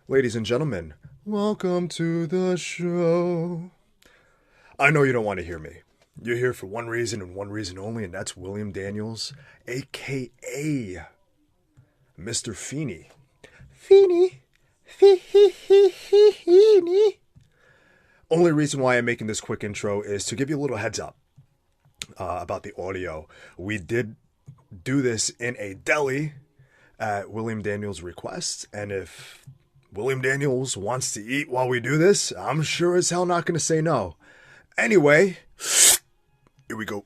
Ladies and gentlemen, welcome to the show. I know you don't want to hear me. You're here for one reason and one reason only, and that's William Daniels, a.k.a. Mr. Feeny. Feeny. Feeny. Only reason why I'm making this quick intro is to give you a little heads up about the audio. We did do this in a deli at William Daniels' request, and if William Daniels wants to eat while we do this, I'm sure as hell not going to say no. Anyway, here we go.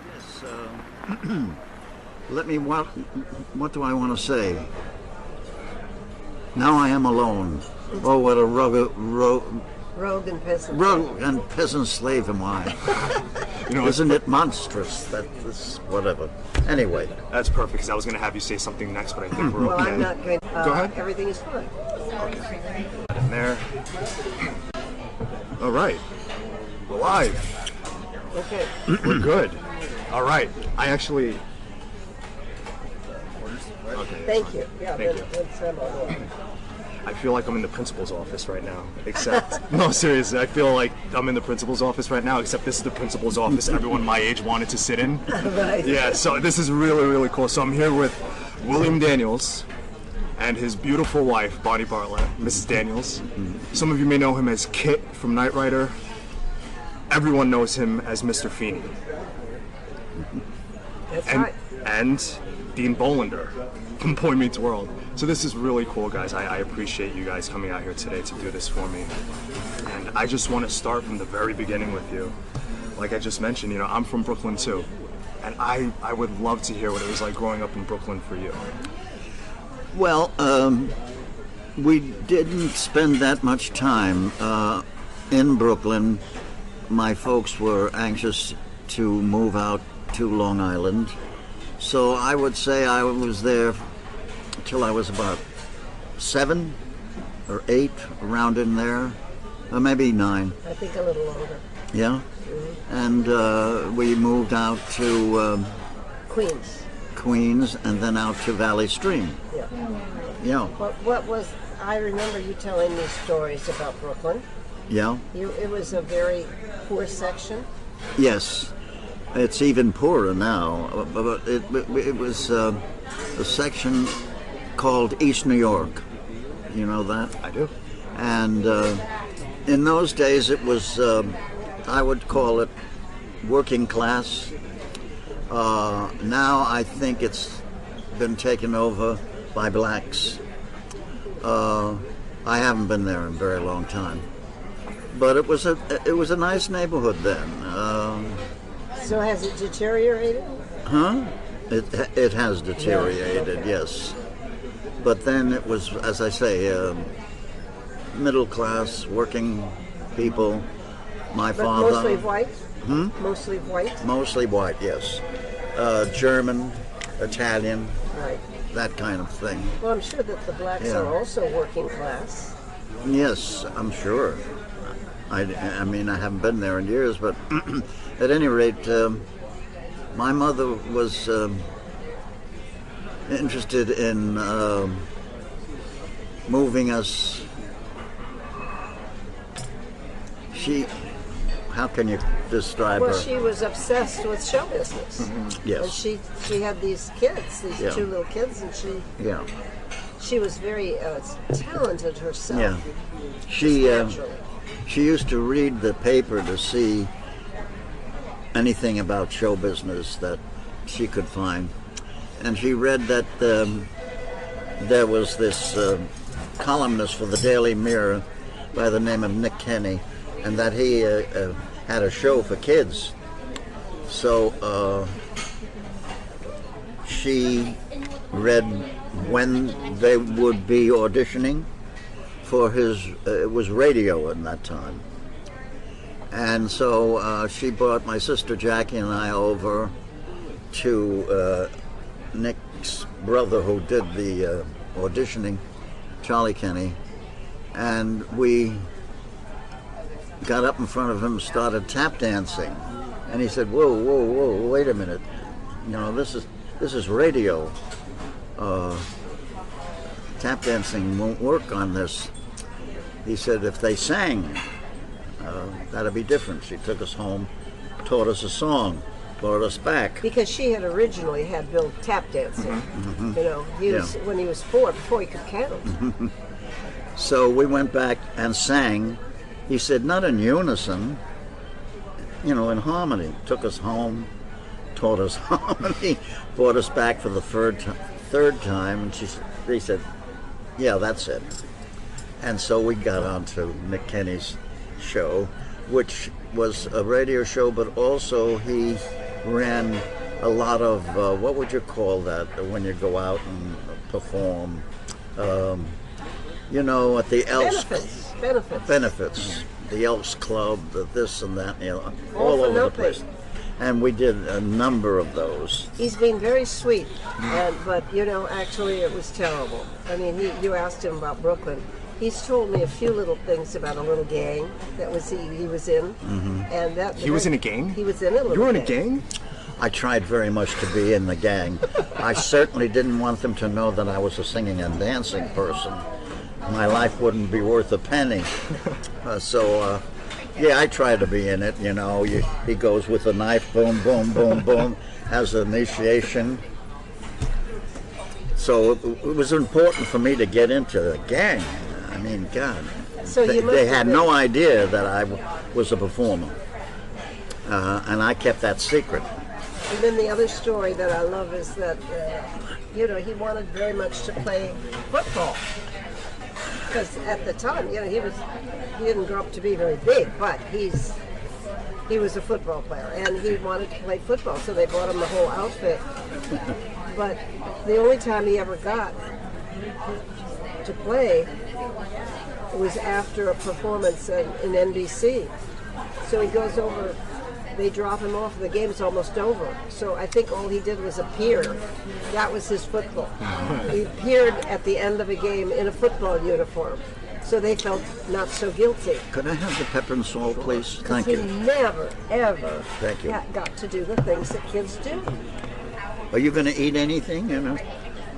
Yes, what do I want to say? Now I am alone. Oh, what a rogue and peasant slave am I. Isn't it monstrous that this, whatever. Anyway. That's perfect, because I was going to have you say something next, but I think we're okay. Well, I'm not going to. Go ahead. Everything is fine. Okay. In there. All right. We're live. Okay. We're good. All right. I actually... Okay. Thank you. Yeah, Thank you. I feel like I'm in the principal's office right now, except... No, seriously, I feel like I'm in the principal's office right now, except this is the principal's office everyone my age wanted to sit in. Right. Yeah, so this is really, really cool. So I'm here with William Daniels and his beautiful wife, Bonnie Bartlett, Mrs. Daniels. Some of you may know him as Kit from Knight Rider. Everyone knows him as Mr. Feeny. That's right. And Dean Bolander from Boy Meets World. So this is really cool, guys. I appreciate you guys coming out here today to do this for me. And I just want to start from the very beginning with you. Like I just mentioned, I'm from Brooklyn too. And I would love to hear what it was like growing up in Brooklyn for you. Well, we didn't spend that much time in Brooklyn. My folks were anxious to move out to Long Island. So I would say I was there till I was about 7 or 8, around in there, or maybe 9. I think a little longer. Yeah? Mm-hmm. And we moved out to Queens, and then out to Valley Stream. Yeah. Yeah. What was, I remember you telling me stories about Brooklyn. Yeah? It was a very poor section. Yes. It's even poorer now, but it was a section called East New York. You know that? I do. And in those days it was, I would call it working class. Now I think it's been taken over by blacks. I haven't been there in a very long time. But it was a nice neighborhood then. So has it deteriorated? Huh? It has deteriorated, yes. But then it was, as I say, middle class, working people. My father. Mostly white? Hmm? Mostly white? Mostly white, yes. German, Italian, Right. that kind of thing. Well, I'm sure that the blacks Yeah. are also working class. Yes, I'm sure. I mean, I haven't been there in years, but at any rate, my mother was interested in moving us. How can you describe Well, her? she was obsessed with show business. Yes. And she had these kids, these Yeah. 2 little kids, and Yeah. she was very talented herself. Yeah. Naturally. She used to read the paper to see anything about show business that she could find. And she read that there was this columnist for the Daily Mirror by the name of Nick Kenny, and that he had a show for kids. So she read when they would be auditioning for his, it was radio in that time. And so she brought my sister Jackie and I over to Nick's brother who did the auditioning, Charlie Kenny, and we got up in front of him and started tap dancing. And he said, whoa, whoa, whoa, wait a minute. You know, this is radio. Tap dancing won't work on this. He said, if they sang, that'd be different. She took us home, taught us a song, brought us back. Because she had originally had Bill tap dancing. Mm-hmm. You know, when he was 4, before he could count. Mm-hmm. So we went back and sang. He said, not in unison, you know, in harmony. Took us home, taught us harmony, brought us back for the third time, and they said, yeah, that's it. And so we got on to Nick Kenny's show, which was a radio show, but also he ran a lot of, what would you call that, when you go out and perform? You know, at the Elks. Benefits. The Elks Club, the this and that, you know, all over the place. And we did a number of those. He's been very sweet, but, you know, actually it was terrible. I mean, you asked him about Brooklyn. He's told me a few little things about a little gang that he was in. Mm-hmm. And that He was in a gang? He was in a little gang. You were in a gang? I tried very much to be in the gang. I certainly didn't want them to know that I was a singing and dancing person. My life wouldn't be worth a penny. Yeah, I tried to be in it, you know. He goes with a knife, boom, boom, boom, boom, has an initiation. So it was important for me to get into the gang. I mean, God, so they had no idea that I was a performer. And I kept that secret. And then the other story that I love is that, you know, he wanted very much to play football. Because at the time, you know, he didn't grow up to be very big, but he was a football player, and he wanted to play football, so they bought him the whole outfit. But the only time he ever got to play was after a performance in NBC. So he goes over, they drop him off, and the game's almost over. So I think all he did was appear. That was his football. He appeared at the end of a game in a football uniform. So they felt not so guilty. Could I have the pepper and salt, please? Thank you. He never, ever Thank you. got to do the things that kids do. Are you going to eat anything? You know?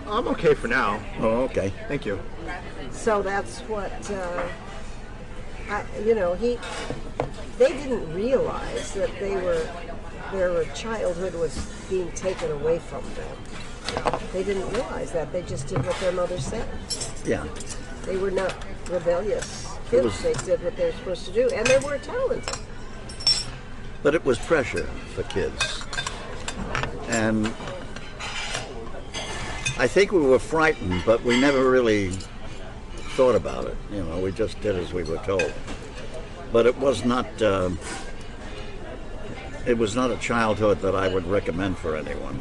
I'm okay for now. Oh, okay. Thank you. So that's what, you know, they didn't realize that their childhood was being taken away from them. They didn't realize that. They just did what their mother said. Yeah. They were not rebellious kids. They did what they were supposed to do, and they were talented. But it was pressure for kids. And I think we were frightened, but we never really thought about it. You know, we just did as we were told. But it was not a childhood that I would recommend for anyone.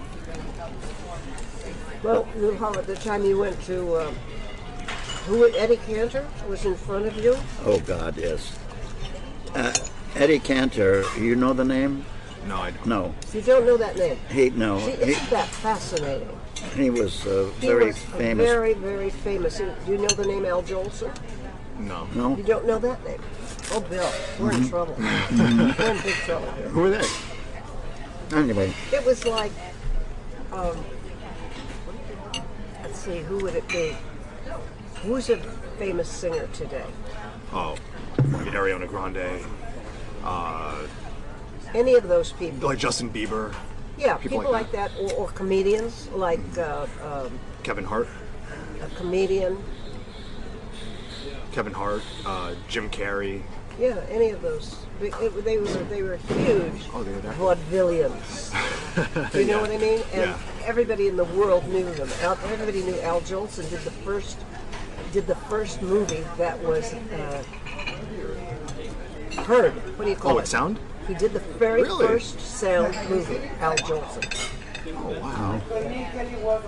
Well, at the time you went to, Eddie Cantor was in front of you? Oh, God, yes. Eddie Cantor, you know the name? No, I don't. No. You don't know that name? Isn't that fascinating? He was Very famous. Very, very famous. Do you know the name Al Jolson? No. No? You don't know that name? Oh, Bill, we're in trouble. We're in big trouble here. Who are they? Anyway. It was like, let's see, who would it be? Who's a famous singer today? Oh, like Ariana Grande. Any of those people? Like Justin Bieber. Yeah, people like that, or comedians like Kevin Hart. a comedian. Kevin Hart. Jim Carrey. Yeah, any of those. They were huge. Oh, they were that. Vaudevillians. Do you know what I mean? And Yeah. everybody in the world knew them. Everybody knew Al Jolson did the first movie that was heard. What do you call it? Oh, it's sound? He did the very Really? first sound movie, Al Jolson. Oh, wow.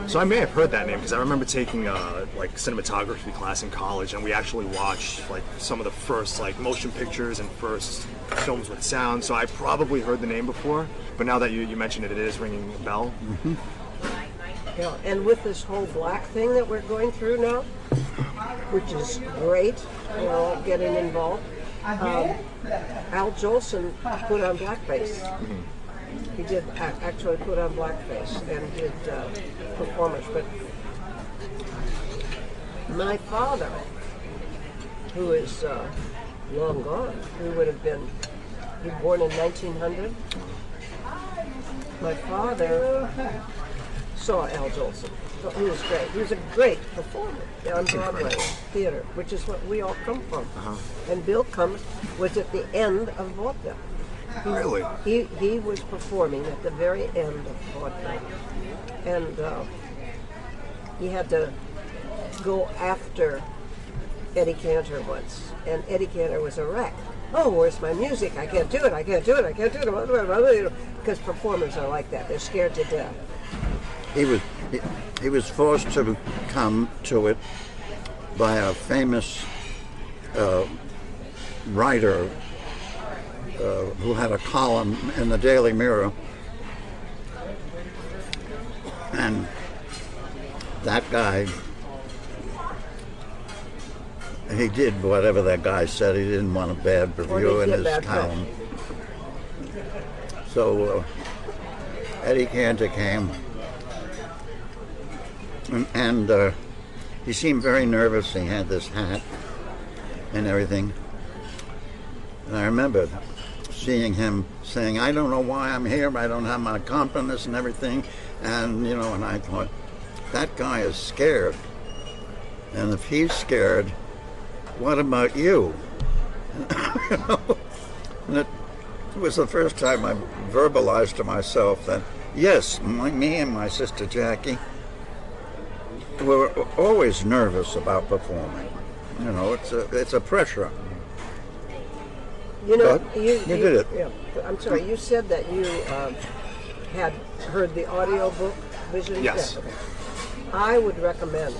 So I may have heard that name because I remember taking like cinematography class in college, and we actually watched like some of the first like motion pictures and first films with sound. So I probably heard the name before, but now that you mentioned it, it is ringing a bell. Mm-hmm. Yeah, and with this whole black thing that we're going through now, which is great, we're all getting involved. Al Jolson put on blackface. He did actually put on blackface and did performance. But my father, who is long gone, who would have been, he was born in 1900. My father saw Al Jolson. He was great. He was a great performer on Broadway theater, which is what we all come from. And Bill Cummings was at the end of vaudeville. Really? He was performing at the very end of vaudeville. And he had to go after Eddie Cantor once. And Eddie Cantor was a wreck. Oh, where's my music? I can't do it. I can't do it. I can't do it. Because performers are like that. They're scared to death. He was forced to come to it by a famous writer who had a column in the Daily Mirror, and that guy, he did whatever that guy said. He didn't want a bad review in his column. So Eddie Cantor came, and he seemed very nervous. He had this hat and everything. And I remember seeing him saying, "I don't know why I'm here. I don't have my accompanist and everything." And, you know, and I thought, that guy is scared. And if he's scared, what about you? You know? And it was the first time I verbalized to myself that, yes, me and my sister Jackie were always nervous about performing. You know, it's a pressure. You know, you did it. Yeah, I'm sorry. You said that you had heard the audio book Vision. Yes. Yeah, okay. I would recommend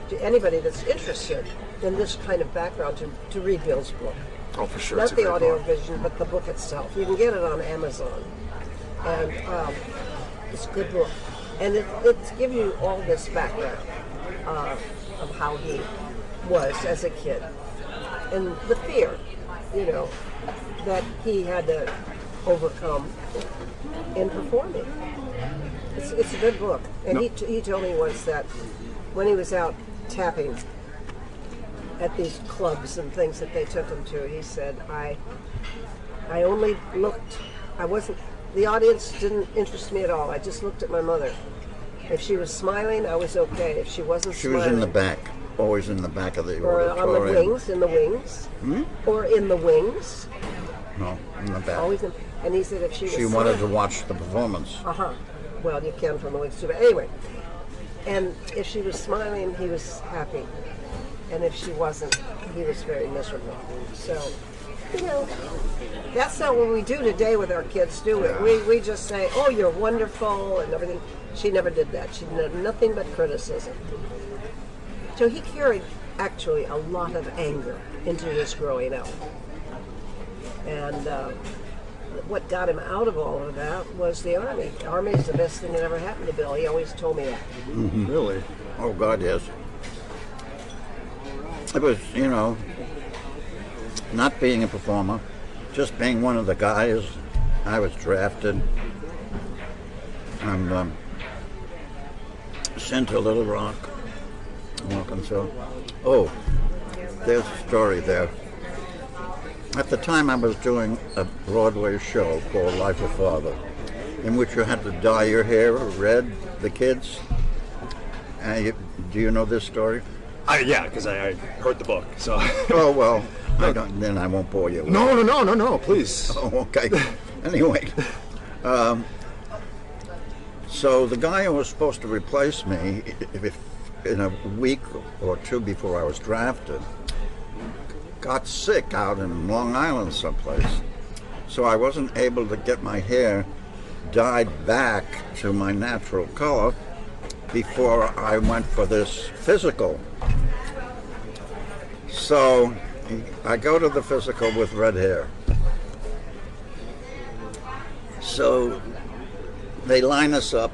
to anybody that's interested in this kind of background to read Bill's book. Oh, for sure. Not the audio vision, but the book itself. You can get it on Amazon, and it's a good book. And it gives you all this background of how he was as a kid, and the fear, you know, that he had to overcome in performing. It's a good book. And he told me once that when he was out tapping at these clubs and things that they took him to, he said, I only looked, the audience didn't interest me at all. I just looked at my mother. If she was smiling, I was okay. If she wasn't smiling... She was in the back, always in the back of the or auditorium. on the wings, in the wings. Hmm? Or in the wings. No, in the back. Always in, and he said if she was She wanted to watch the performance. Uh-huh. Well, you can from the wings too, but anyway. And if she was smiling, he was happy. And if she wasn't, he was very miserable. So, you know, that's not what we do today with our kids, do we? We just say, oh, you're wonderful and everything. She never did that. She did nothing but criticism. So he carried, actually, a lot of anger into his growing up. And what got him out of all of that was the Army. The Army is the best thing that ever happened to Bill. He always told me that. Mm-hmm. Really? Oh, God, yes. It was, you know, not being a performer, just being one of the guys. I was drafted. I'm sent to Little Rock, Arkansas. Oh, there's a story there. At the time I was doing a Broadway show called Life of Father, in which you had to dye your hair red, the kids. Do you know this story? Yeah, because I heard the book. So. Oh, well, then I won't bore you. No, please. Oh, okay. Anyway, so the guy who was supposed to replace me, if in a week or two before I was drafted, got sick out in Long Island someplace. So I wasn't able to get my hair dyed back to my natural color before I went for this physical. So I go to the physical with red hair. So they line us up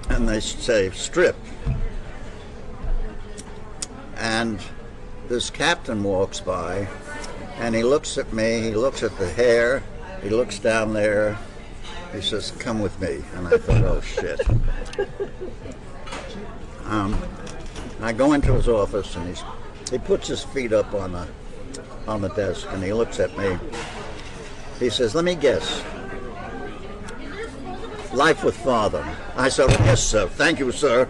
and they say, strip. And this captain walks by And he looks at me, he looks at the hair, he looks down there, he says, "Come with me." And I thought, oh shit. I go into his office and he puts his feet up on the desk and he looks at me. He says, "Let me guess. Life with Father." I said, "Yes, sir. Thank you, sir."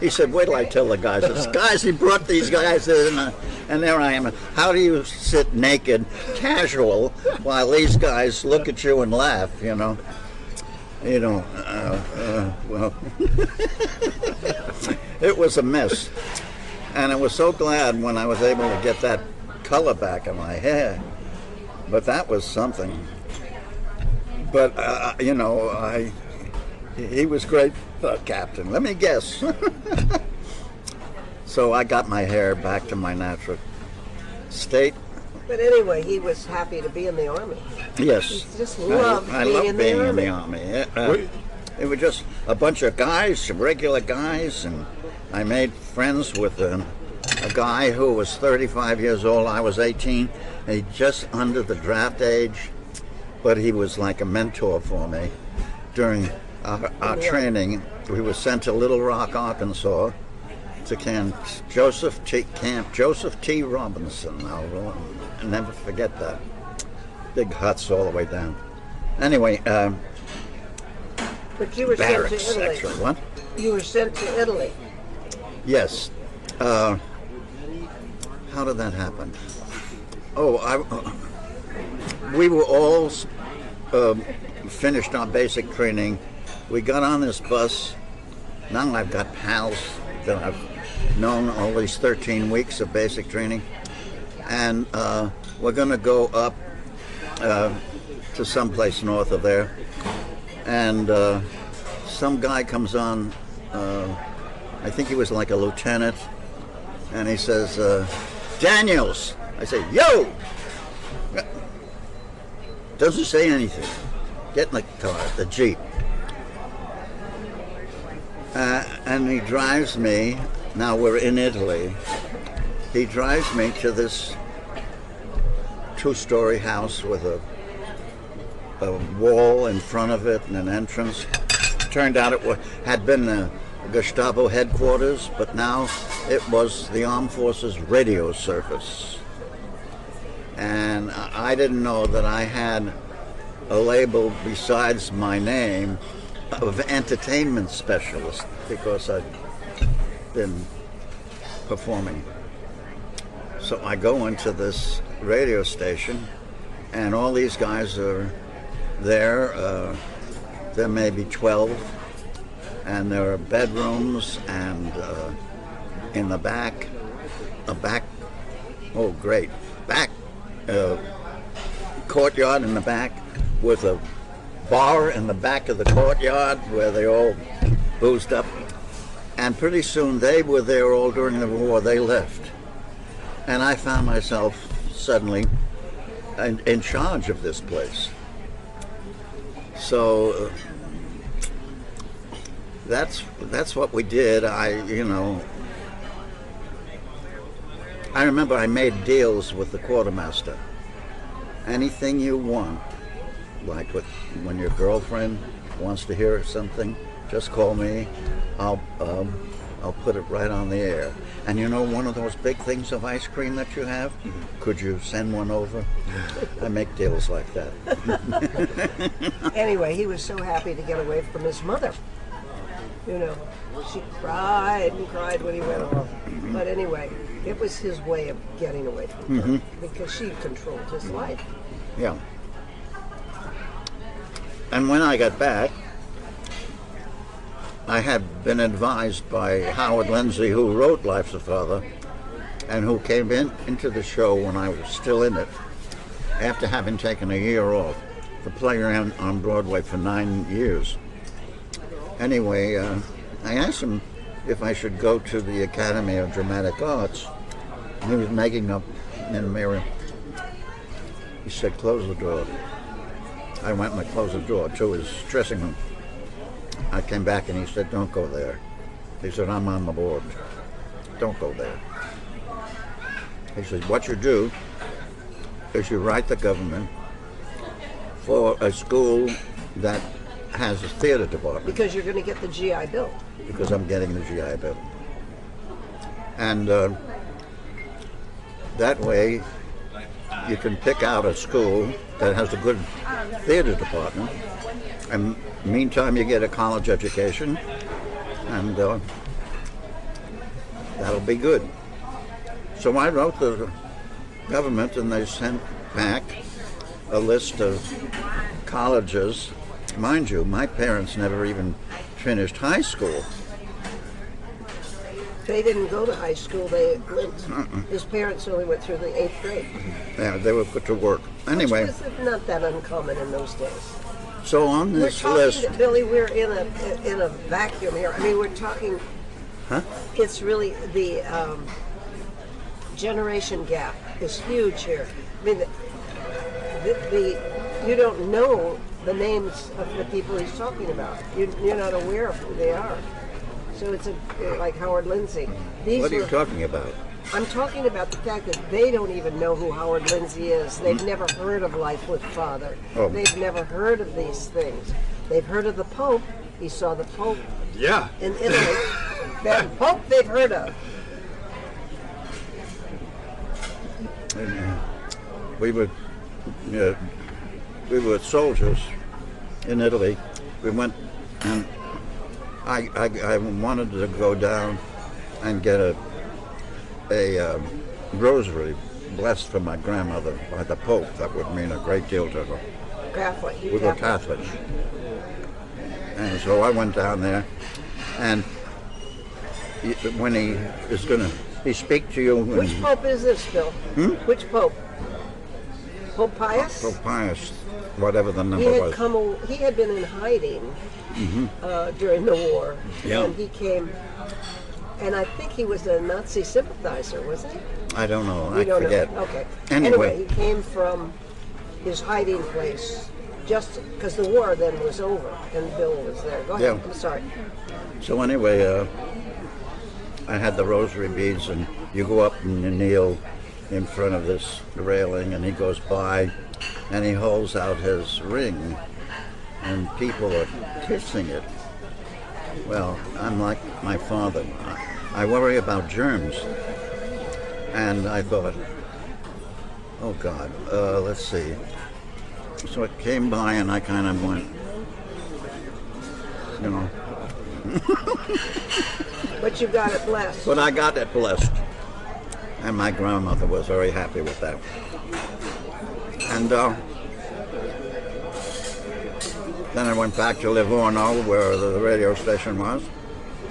He said, "Wait till I tell the guys." I said, "Guys, he brought these guys in, and there I am. How do you sit naked, casual, while these guys look at you and laugh, you know?" Well, it was a mess. And I was so glad when I was able to get that color back in my hair. But that was something. But, he was great, Captain. Let me guess. So I got my hair back to my natural state. But anyway, he was happy to be in the Army. Yes. He just loved being in the Army. It was just a bunch of guys, regular guys, and I made friends with a guy who was 35 years old. I was 18. He just under the draft age, but he was like a mentor for me. During our training, we were sent to Little Rock, Arkansas, to Camp Joseph T. Robinson. I'll never forget that. Big huts all the way down. Anyway, but you were sent to Italy. Actually. What? You were sent to Italy. Yes. How did that happen? We were all finished our basic training. We got on this bus. Now I've got pals that I've known all these 13 weeks of basic training. And we're going to go up to someplace north of there. And some guy comes on, I think he was like a lieutenant, and he says, "Daniels." I say, "Yo!" Doesn't say anything. Get in the car, the Jeep. And he drives me, now we're in Italy, he drives me to this two-story house with a wall in front of it and an entrance. Turned out it had been the Gestapo headquarters, but now it was the Armed Forces radio service. And I didn't know that I had a label besides my name of entertainment specialist because I'd been performing. So I go into this radio station and all these guys are there. There may be 12, and there are bedrooms and in the back, courtyard in the back with a bar in the back of the courtyard where they all boozed up. And pretty soon they were there all during the war. They left. And I found myself suddenly in charge of this place. So that's what we did. I remember I made deals with the quartermaster. Anything you want, like when your girlfriend wants to hear something, just call me. I'll put it right on the air. And one of those big things of ice cream that you have, could you send one over? I make deals like that. Anyway, he was so happy to get away from his mother. She cried and cried when he went off. But anyway, it was his way of getting away from her because she controlled his life. Yeah. And when I got back, I had been advised by Howard Lindsay, who wrote Life's a Father, and who came into the show when I was still in it, after having taken a year off to play around on Broadway for 9 years. Anyway, I asked him if I should go to the Academy of Dramatic Arts. And he was making up in the mirror. He said, "Close the door." I went and I closed the door to his dressing room. I came back and he said, "Don't go there." He said, "I'm on the board. Don't go there." He said, "What you do is you write the government for a school that has a theater department. Because you're going to get the GI Bill. Because I'm getting the GI Bill. And that way you can pick out a school that has a good theater department, and meantime you get a college education, and that'll be good. So I wrote the government, and they sent back a list of colleges. Mind you, my parents never even finished high school. They didn't go to high school. They went. His parents only went through the 8th grade. Yeah, they were put to work. Anyway, Which was not that uncommon in those days. so on this We're list, talking, Billy, we're in a vacuum here. I mean, we're talking. huh? It's really the generation gap is huge here. I mean, the you don't know the names of the people he's talking about. You're not aware of who they are. So it's like Howard Lindsay. What are you talking about? I'm talking about the fact that they don't even know who Howard Lindsay is. They've never heard of Life with Father. Oh. They've never heard of these things. They've heard of the Pope. He saw the Pope Yeah. in Italy. That Pope they've heard of. And, we were soldiers in Italy. We went, and I wanted to go down and get a rosary blessed from my grandmother by the Pope. That would mean a great deal to her. Catholic. We were Catholics. And so I went down there, and when he speak to you. Which Pope is this, Bill? Which Pope? Pope Pius? Pope Pius, whatever the number was. He had been in hiding during the war, Yeah. and he came. And I think he was a Nazi sympathizer, wasn't he? I don't know. You I don't forget. know. Okay. Anyway, He came from his hiding place just because the war then was over, and Bill was there. Go ahead. Yeah. I'm sorry. so anyway, I had the rosary beads, and you go up and you kneel in front of this railing, and he goes by, and he holds out his ring, and people are kissing it. Well, I'm like my father. I worry about germs. And I thought, oh God, let's see. So it came by, and I kind of went, you know. But you got it blessed. But I got it blessed. And my grandmother was very happy with that. And then I went back to Livorno, where the radio station was,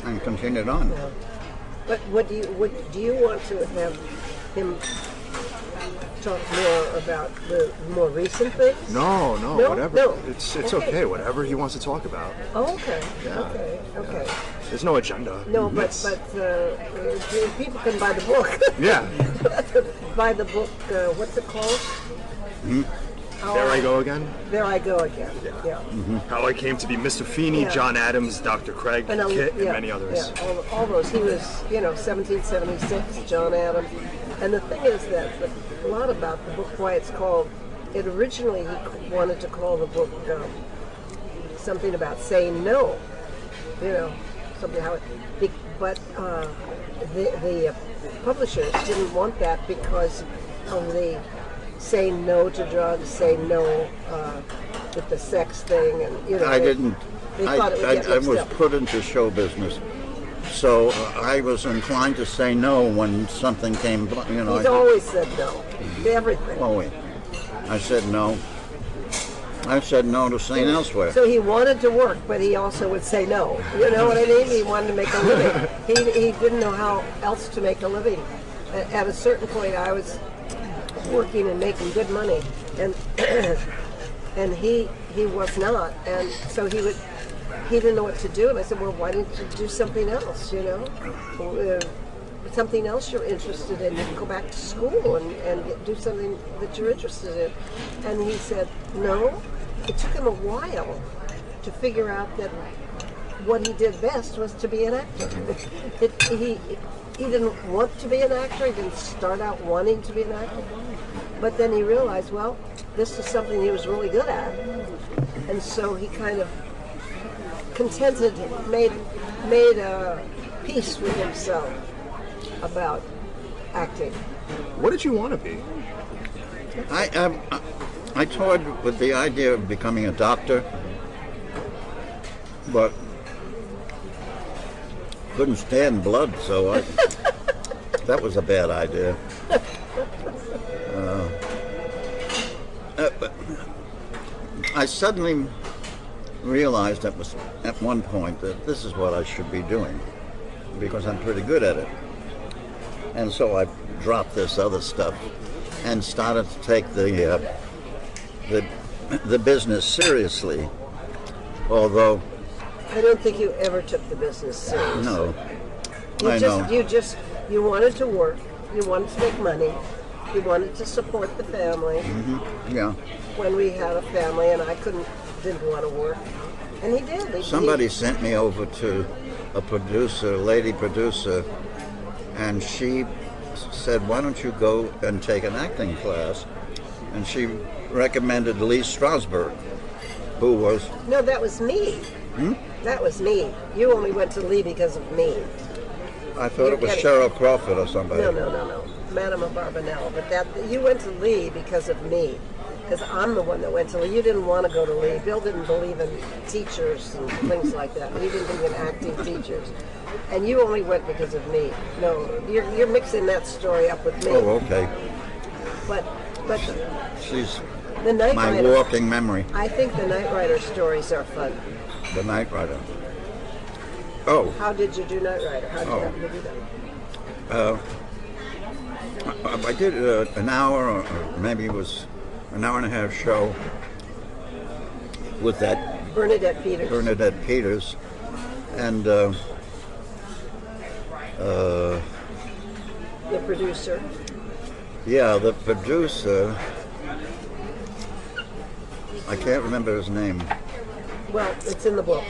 and continued on. But what do you want to have him talk more about the more recent things? No, whatever. No. It's Okay. okay. Whatever he wants to talk about. Oh, okay. Yeah. Okay. There's no agenda. No, but It's- people can buy the book. yeah. Buy the book. What's it called? There I go again. There I go again. Yeah. How I came to be Mr. Feeny, Yeah. John Adams, Dr. Craig, And Kit, and many others. Yeah, all those. He was, 1776, John Adams. And the thing is that a lot about the book, why it's called, it originally he wanted to call the book something about saying no. Something how it, but the publishers didn't want that because of the saying no to drugs, saying no with the sex thing, and I didn't. They thought it would get I mixed was up. put into show business, so I was inclined to say no when something came. He's always said no to everything. Oh wait, I said no. I said no to St. Elsewhere. So he wanted to work, but he also would say no. You know what I mean? He wanted to make a living. He didn't know how else to make a living. At a certain point, I was working and making good money, and and he was not, and so he didn't know what to do, and I said, well, why didn't you do something else? Something else you're interested in. You can go back to school and do something that you're interested in. And he said, no. It took him a while to figure out that what he did best was to be an actor. He didn't want to be an actor. He didn't start out wanting to be an actor. But then he realized, well, this is something he was really good at. And so he kind of made a peace with himself about acting. What did you want to be? I toyed with the idea of becoming a doctor, but couldn't stand blood, so that was a bad idea. But I suddenly realized at one point that this is what I should be doing because I'm pretty good at it. And so I dropped this other stuff and started to take the business seriously. Although I don't think you ever took the business seriously. No, You wanted to work. You wanted to make money. You wanted to support the family. Mm-hmm. Yeah. When we had a family, and I didn't want to work, and he did. Somebody sent me over to a lady producer, and she said, "Why don't you go and take an acting class?" And she recommended Lee Strasberg, who was... No, that was me. That was me. You only went to Lee because of me. I thought it was Cheryl Crawford or somebody. No. Madame of Barbanel. But you went to Lee because of me. Because I'm the one that went to Lee. You didn't want to go to Lee. Bill didn't believe in teachers and things like that. He didn't believe in acting teachers. And you only went because of me. No, you're mixing that story up with me. Oh, okay. But she's the Knight my Rider, walking memory. I think the Knight Rider stories are fun. The Knight Rider. Oh. How did you do Knight Rider? How did you happen to do that? I did an hour, or maybe it was an hour and a half show with that Bernadette Peters, and the producer. Yeah, the producer. I can't remember his name. Well, it's in the book.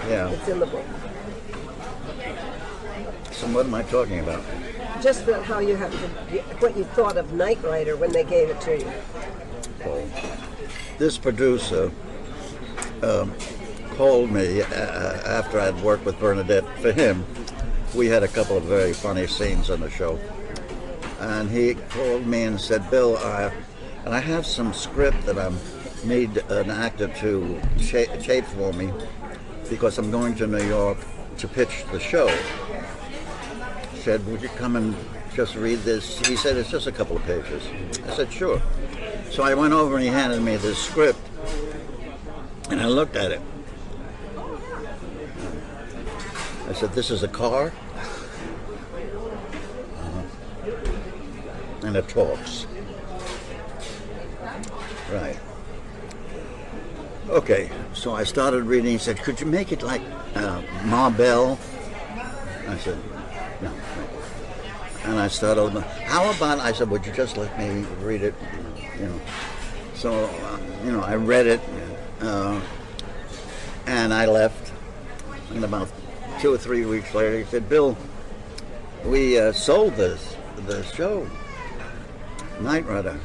Yeah. It's in the book. So what am I talking about? Just how you have to, what you thought of Knight Rider when they gave it to you. This producer called me after I'd worked with Bernadette. For him, we had a couple of very funny scenes on the show. And he called me and said, "Bill, and I have some script that I need an actor to tape for me because I'm going to New York to pitch the show." He said, "Would you come and just read this?" He said, "It's just a couple of pages." I said, "Sure." So I went over and he handed me this script, and I looked at it. I said, "This is a car, and it talks." Right. Okay, so I started reading. He said, "Could you make it like Ma Bell?" I said, "No." And I started, "How about," I said, "would you just let me read it?" So, I read it, and I left. And about 2 or 3 weeks later, he said, "Bill, we sold the show, Knight Rider."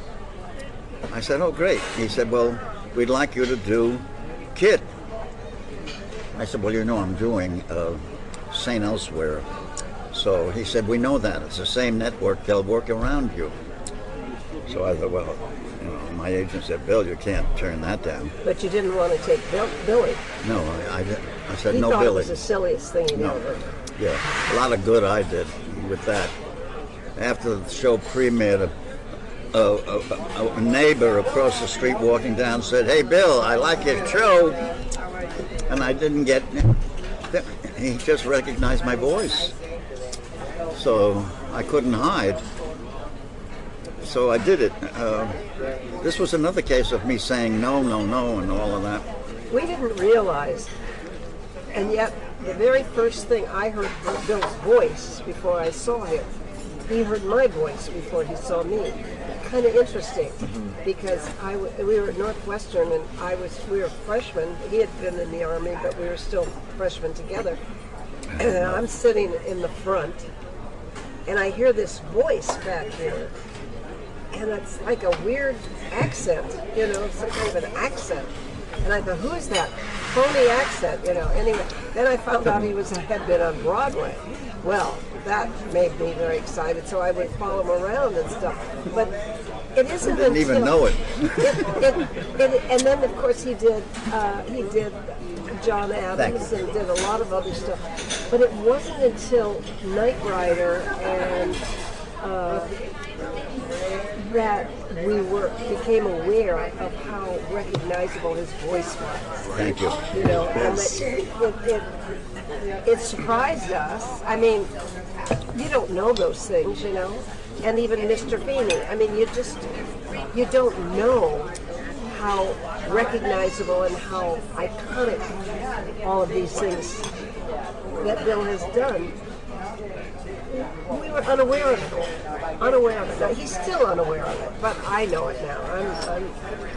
I said, "Oh, great." He said, "Well, we'd like you to do Kid." I said, "Well, I'm doing St. Elsewhere." So he said, "We know that. It's the same network. They'll work around you." So I thought, well, my agent said, "Bill, you can't turn that down." But you didn't want to take Billy. No, I didn't. I said, "No, He thought Billy." it was the silliest thing he'd ever heard. Yeah, a lot of good I did with that. After the show premiered, a neighbor across the street walking down said, "Hey, Bill, I like your show." And I didn't get, he just recognized my voice. So I couldn't hide. So I did it. This was another case of me saying no, no, no, and all of that. We didn't realize, and yet the very first thing I heard Bill's voice before I saw him, he heard my voice before he saw me. Kind of interesting, because we were at Northwestern, and we were freshmen. He had been in the Army, but we were still freshmen together. And I'm sitting in the front, and I hear this voice back here. and it's like a weird accent, some kind of an accent. And I thought, who is that? Phony accent, Anyway, then I found out he had been on Broadway. Well, that made me very excited, so I would follow him around and stuff. But it isn't until... Didn't even know it. And then, of course, he did John Adams and did a lot of other stuff. But it wasn't until Knight Rider and that we became aware of how recognizable his voice was. Thank you. And it surprised us. I mean, you don't know those things, And even Mr. Feeny. I mean, you don't know how recognizable and how iconic all of these things that Bill has done. We were unaware of it. Now, he's still unaware of it, but I know it now.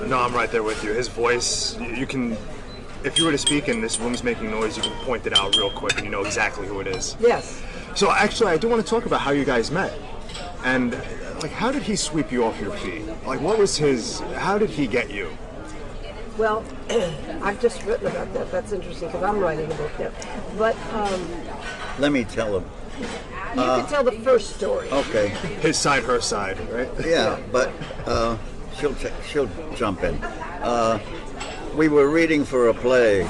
No, I'm right there with you. His voice, you can, if you were to speak and this room's making noise, you can point it out real quick and you know exactly who it is. Yes. So actually, I do want to talk about how you guys met. And, how did he sweep you off your feet? What was how did he get you? Well, I've just written about that. That's interesting because I'm writing a book now. But let me tell him. You can tell the first story. Okay. His side, her side, right? Yeah, but she'll jump in. We were reading for a play.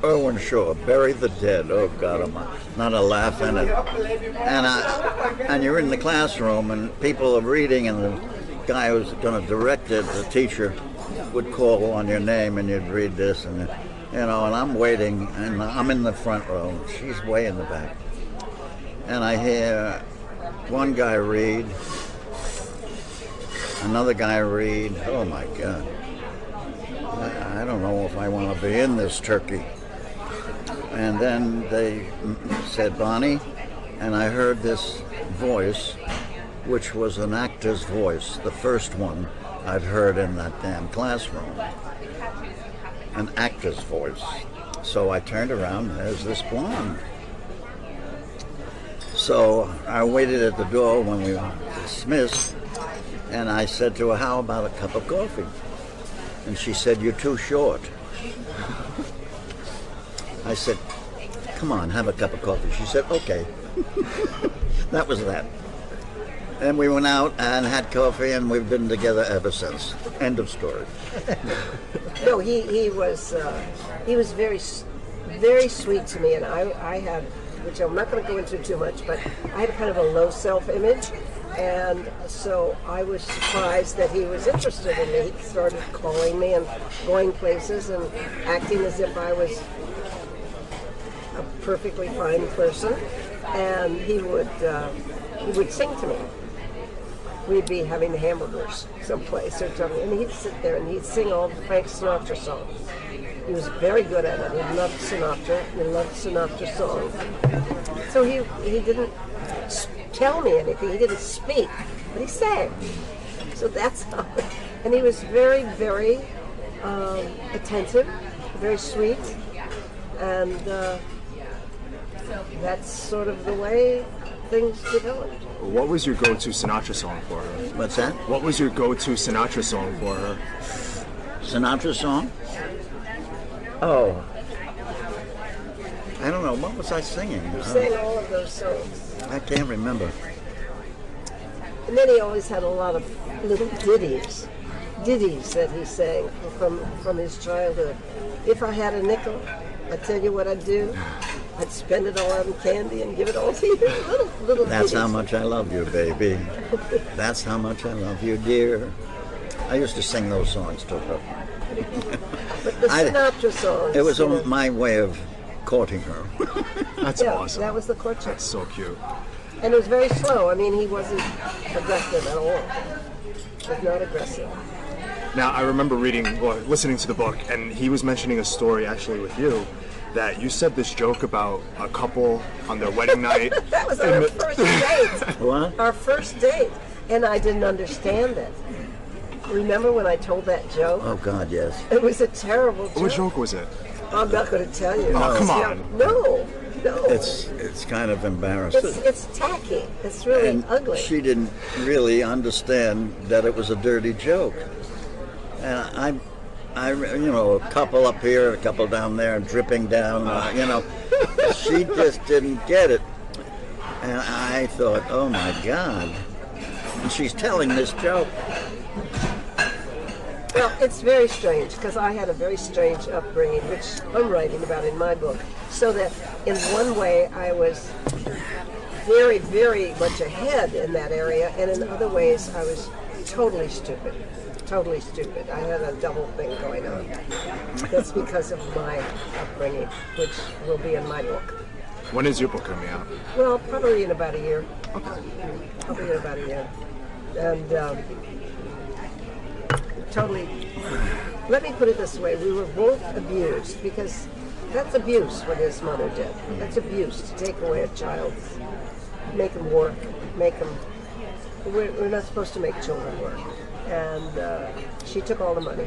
Erwin Shaw, Bury the Dead. Oh God, I'm not a laugh in it. And you're in the classroom and people are reading, and the guy who's going to direct it, the teacher, would call on your name and you'd read this, and and I'm waiting, and I'm in the front row. She's way in the back, and I hear one guy read, another guy read. Oh my God. I don't know if I want to be in this turkey. And then they said, Bonnie, and I heard this voice, which was an actor's voice, the first one I'd heard in that damn classroom. An actor's voice. So I turned around, and there's this blonde. So I waited at the door when we were dismissed, and I said to her, how about a cup of coffee? And she said, you're too short. I said, come on, have a cup of coffee. She said, okay. That was that. And we went out and had coffee, and we've been together ever since. End of story. No, he was very, very sweet to me, and I had, which I'm not going to go into too much, but I had kind of a low self-image, and so I was surprised that he was interested in me. He started calling me and going places and acting as if I was a perfectly fine person, and he would sing to me. We'd be having hamburgers someplace or something, and he'd sit there and he'd sing all the Frank Sinatra songs. He was very good at it. He loved Sinatra. He loved Sinatra songs. So he didn't tell me anything. He didn't speak, but he sang. So that's how. And he was very, very attentive, very sweet, and that's sort of the way things developed. What was your go-to Sinatra song for her? What's that? What was your go-to Sinatra song for her? Sinatra song? Oh. I don't know. What was I singing? He sang all of those songs. I can't remember. And then he always had a lot of little ditties that he sang from his childhood. If I had a nickel, I'd tell you what I'd do. I'd spend it all on candy and give it all to you. Little That's ditties. how much I love you, baby. That's how much I love you, dear. I used to sing those songs to her. But the Sinatra songs. It was my way of courting her. That's awesome. That was the courtship. That's so cute. And it was very slow. I mean, he wasn't aggressive at all. He was not aggressive. Now, I remember listening to the book, and he was mentioning a story actually with you, that you said this joke about a couple on their wedding night. That was our first date. What? Our first date. And I didn't understand it. Remember when I told that joke? Oh, God, yes. It was a terrible joke. What joke was it? I'm not going to tell you. Oh, come on. No. No. It's kind of embarrassing. It's tacky. It's really And ugly. she didn't really understand that it was a dirty joke. And a couple up here, a couple down there, dripping down, she just didn't get it. And I thought, oh my God. And she's telling this joke. Well, it's very strange because I had a very strange upbringing, which I'm writing about in my book. So that in one way I was very, very much ahead in that area, and in other ways I was totally stupid. Totally stupid. I had a double thing going on. That's because of my upbringing, which will be in my book. When is your book coming out? Well, probably in about a year. Okay. Probably in about a year. And totally, let me put it this way, we were both abused, because that's abuse what his mother did. That's abuse, to take away a child, make him work, we're not supposed to make children work. And she took all the money.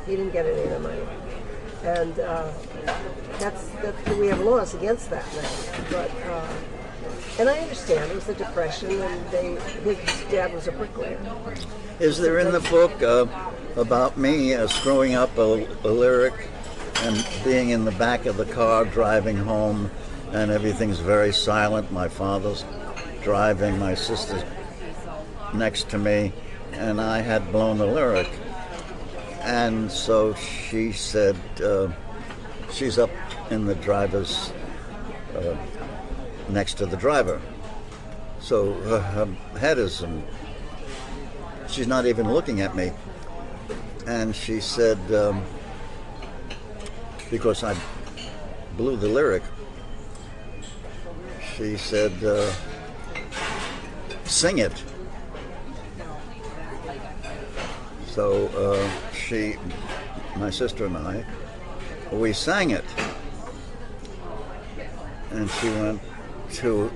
He didn't get any of the money. And that's we have laws against that now. But and I understand it was the Depression, and his dad was a bricklayer. Is there in the book about me screwing up a lyric and being in the back of the car driving home, and everything's very silent? My father's driving, my sister's next to me, and I had blown the lyric. And so she said, she's up in the driver's, next to the driver. So her head is, she's not even looking at me. And she said, because I blew the lyric, she said, sing it. So my sister and I, we sang it. And she went to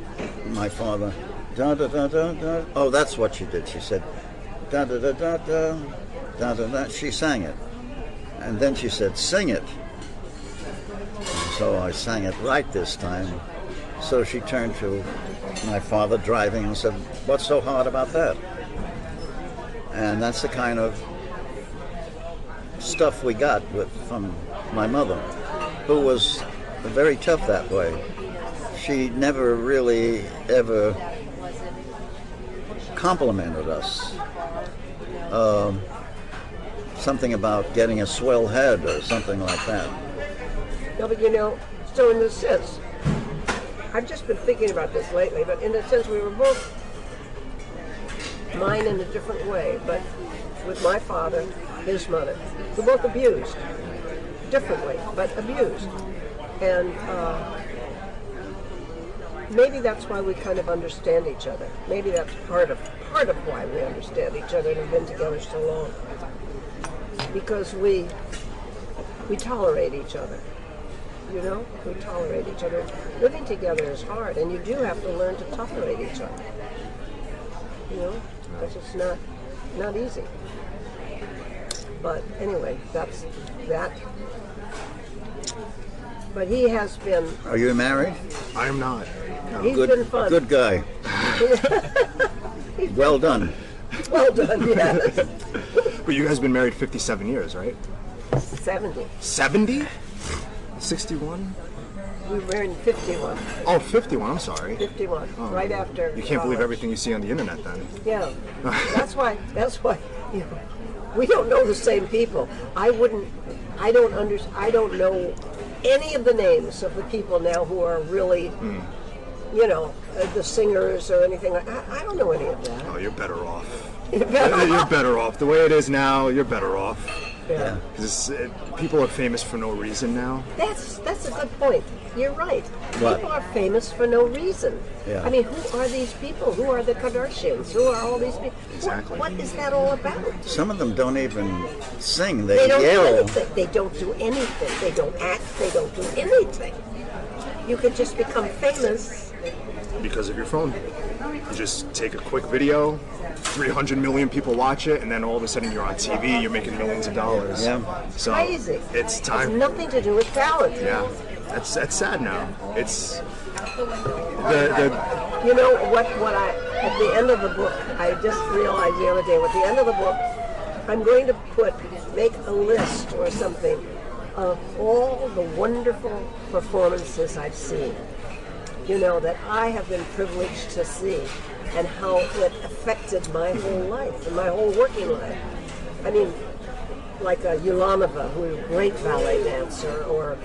my father, da da da da da. Oh, that's what she did. She said, da da da da da, da da da. She sang it. And then she said, sing it. So I sang it right this time. So she turned to my father driving and said, what's so hard about that? And that's the kind of stuff we got from my mother, who was very tough that way. She never really ever complimented us. Something about getting a swell head or something like that. No, but so in a sense, I've just been thinking about this lately, but in a sense we were both mine in a different way, but with my father, his mother, we're both abused, differently, but abused. And maybe that's why we kind of understand each other. Maybe that's part of why we understand each other and have been together so long. Because we tolerate each other. We tolerate each other. Living together is hard, and you do have to learn to tolerate each other. Because it's not easy. But anyway, that's that. But he has been. Are you married? I am not. No. He's been fun. Good guy. Well done. Well done, yes. But you guys have been married 57 years, right? 70. 70? 61? We were married in 51. Oh, 51, I'm sorry. 51, right after. You can't believe college. everything you see on the internet then. Yeah, that's why. We don't know the same people. I don't know any of the names of the people now who are really, the singers or anything. I don't know any of that. Oh, you're better off. You're better You're off. better off. The way it is now, you're better off. Yeah. Because people are famous for no reason now. That's a good point. You're right. What? People are famous for no reason. Yeah. I mean, who are these people? Who are the Kardashians? Who are all these people? Exactly. What is that all about? Some of them don't even sing. They They don't do yell. anything. They don't do anything. They don't act. They don't do anything. You could just become famous. Because of your phone. You just take a quick video, 300 million people watch it, and then all of a sudden you're on TV, you're making millions of dollars. Yeah. So Crazy. it's It has time. nothing to do with talent. Yeah. That's sad now. It's the You know what I at the end of the book, I just realized the other day, at the end of the book, I'm going to make a list or something of all the wonderful performances I've seen, that I have been privileged to see, and how it affected my whole life and my whole working life. I mean, like Ulanova, who is a great ballet dancer, or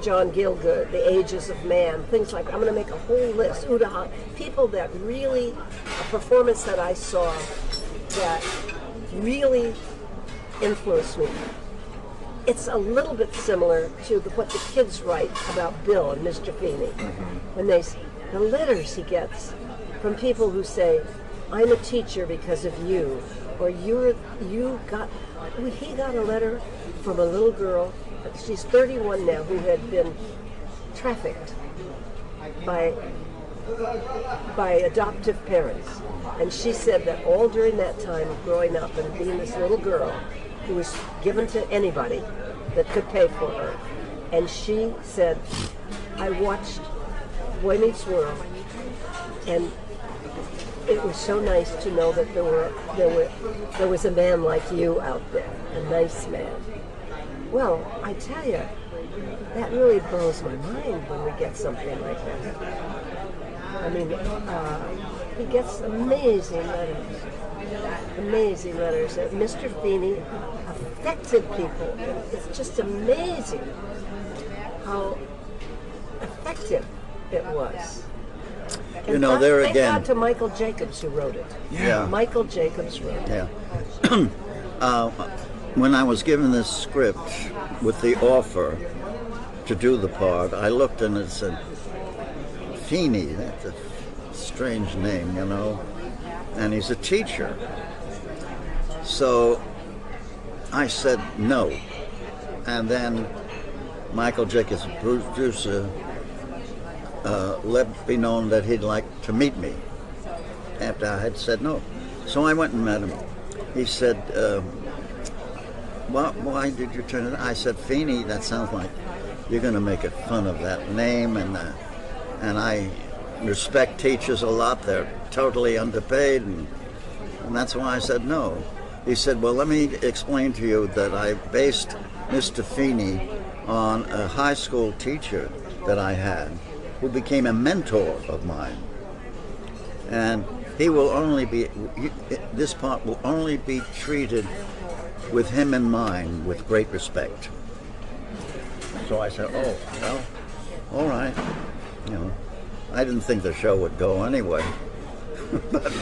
John Gielgud, The Ages of Man, things like that. I'm going to make a whole list. Uda, people that really, a performance that I saw that really influenced me. It's a little bit similar to what the kids write about Bill and Mr. Feeny. When the letters he gets from people who say, "I'm a teacher because of you," or he got a letter from a little girl, she's 31 now, who had been trafficked by adoptive parents. And she said that all during that time of growing up and being this little girl who was given to anybody that could pay for her, and she said, "I watched Boy Meets World, and it was so nice to know that there was a man like you out there, a nice man." Well, I tell you, that really blows my mind when we get something like that. I mean, he gets amazing letters. Mr. Feeny affected people. It's just amazing how effective it was. And there thank again. God to Michael Jacobs who wrote it. Yeah. Michael Jacobs wrote it. Yeah. When I was given this script with the offer to do the part, I looked and it said, Feeny, that's a strange name, and he's a teacher. So I said no. And then Michael Jacobs, producer, let me know that he'd like to meet me after I had said no. So I went and met him. He said, why did you turn it? I said, Feeny, that sounds like you're going to make fun of that name, and I respect teachers a lot. They're totally underpaid, and that's why I said no. He said, well, let me explain to you that I based Mr. Feeny on a high school teacher that I had who became a mentor of mine. And he will only be, this part will only be treated with him in mind with great respect. So I said, oh, well, all right. I didn't think the show would go anyway. But,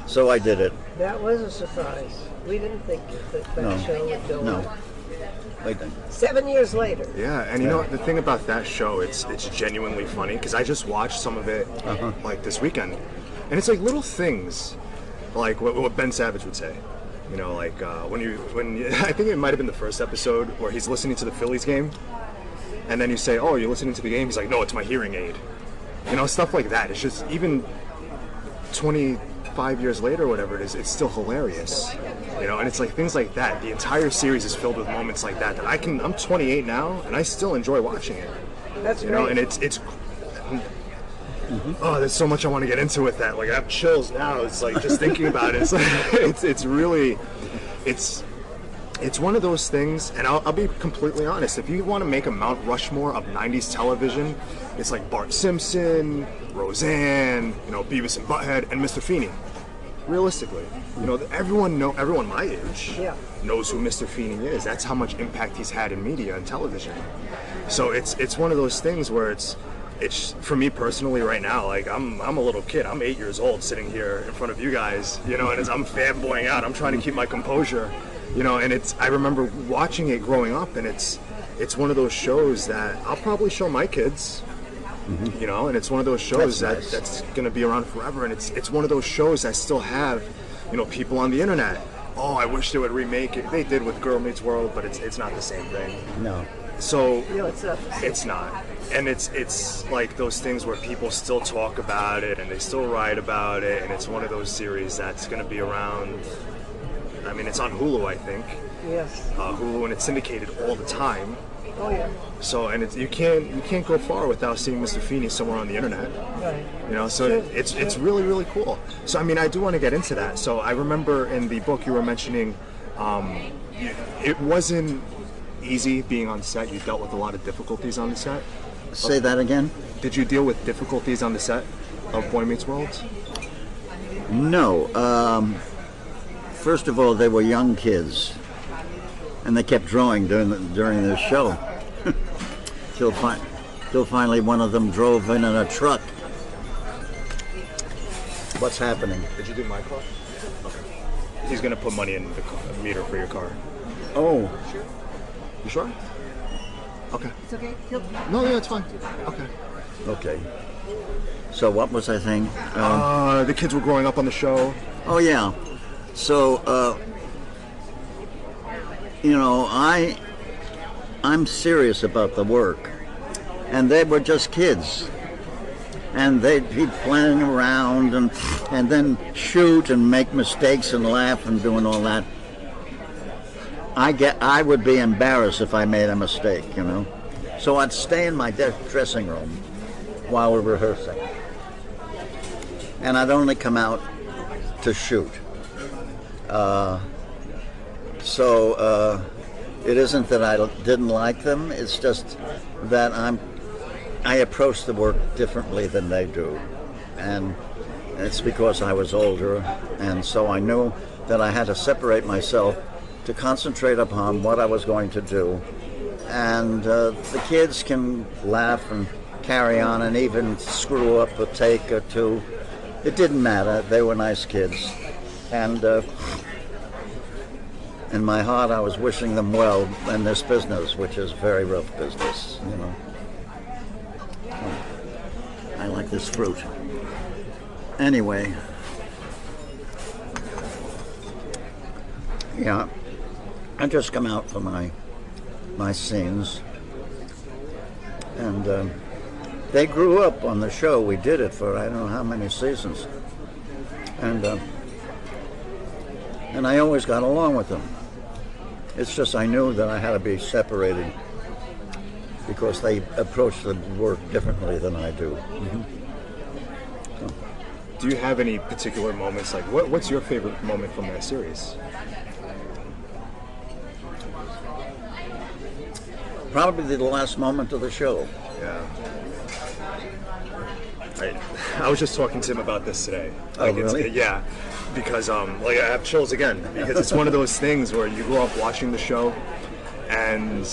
so I did it. That was a surprise. We didn't think that show would go on. We didn't. 7 years later. Yeah, and the thing about that show, it's genuinely funny, because I just watched some of it like this weekend, and it's like little things, like what Ben Savage would say. Like when I think it might have been the first episode where he's listening to the Phillies game, and then you say, "Oh, you're listening to the game?" He's like, "No, it's my hearing aid." Stuff like that. It's just, even 25 years later, or whatever it is, it's still hilarious. And it's like things like that. The entire series is filled with moments like that. I'm 28 now, and I still enjoy watching it. That's great. And it's. Oh, there's so much I want to get into with that. Like, I have chills now. It's like, just thinking about it. It's like, it's really, it's one of those things. And I'll be completely honest. If you want to make a Mount Rushmore of 90s television, it's like Bart Simpson, Roseanne, Beavis and Butthead, and Mr. Feeny. Realistically, everyone my age knows who Mr. Feeny is. That's how much impact he's had in media and television. So it's one of those things where it's for me personally right now, like I'm a little kid. I'm 8 years old sitting here in front of you guys, and I'm fanboying out. I'm trying to keep my composure, and I remember watching it growing up, and it's one of those shows that I'll probably show my kids, and it's one of those shows that's going to be around forever, and it's one of those shows that still have, people on the internet. Oh, I wish they would remake it. They did with Girl Meets World, but it's not the same thing. No. So No, it's not. It's not. And it's like those things where people still talk about it and they still write about it, and it's one of those series that's going to be around I mean, it's on Hulu, I think. Yes. Hulu, and it's syndicated all the time. Oh yeah. So, and you can't go far without seeing Mr. Feeny somewhere on the internet. Right. You know, so it's really, really cool. So, I mean, I do want to get into that. So, I remember in the book you were mentioning, it wasn't easy being on set. You dealt with a lot of difficulties on the set. Say that again? Did you deal with difficulties on the set of Boy Meets World? No. First of all, they were young kids, and they kept drawing during the show. till finally one of them drove in a truck. What's happening? Did you do my car? Okay. He's gonna put money in the meter for your car. Oh. You sure? Okay. It's okay. No, yeah, it's fine. Okay. Okay. So what was I saying? The kids were growing up on the show. Oh yeah. So you know, I'm serious about the work, and they were just kids, and they'd be playing around and then shoot and make mistakes and laugh and doing all that. I would be embarrassed if I made a mistake, you know. So I'd stay in my dressing room while we're rehearsing, and I'd only come out to shoot. It isn't that I didn't like them. It's just that I approach the work differently than they do, and it's because I was older, and so I knew that I had to separate myself to concentrate upon what I was going to do. And the kids can laugh and carry on and even screw up a take or two. It didn't matter. They were nice kids. And in my heart, I was wishing them well in this business, which is very rough business, you know. I like this fruit. Anyway. Yeah. I just come out for my scenes, and they grew up on the show. We did it for I don't know how many seasons, and I always got along with them. It's just I knew that I had to be separated because they approach the work differently than I do. Mm-hmm. So. Do you have any particular moments? Like, what's your favorite moment from that series? Probably the last moment of the show. Yeah. I was just talking to him about this today. Oh, really? Yeah, because like I have chills again because it's one of those things where you grow up watching the show, and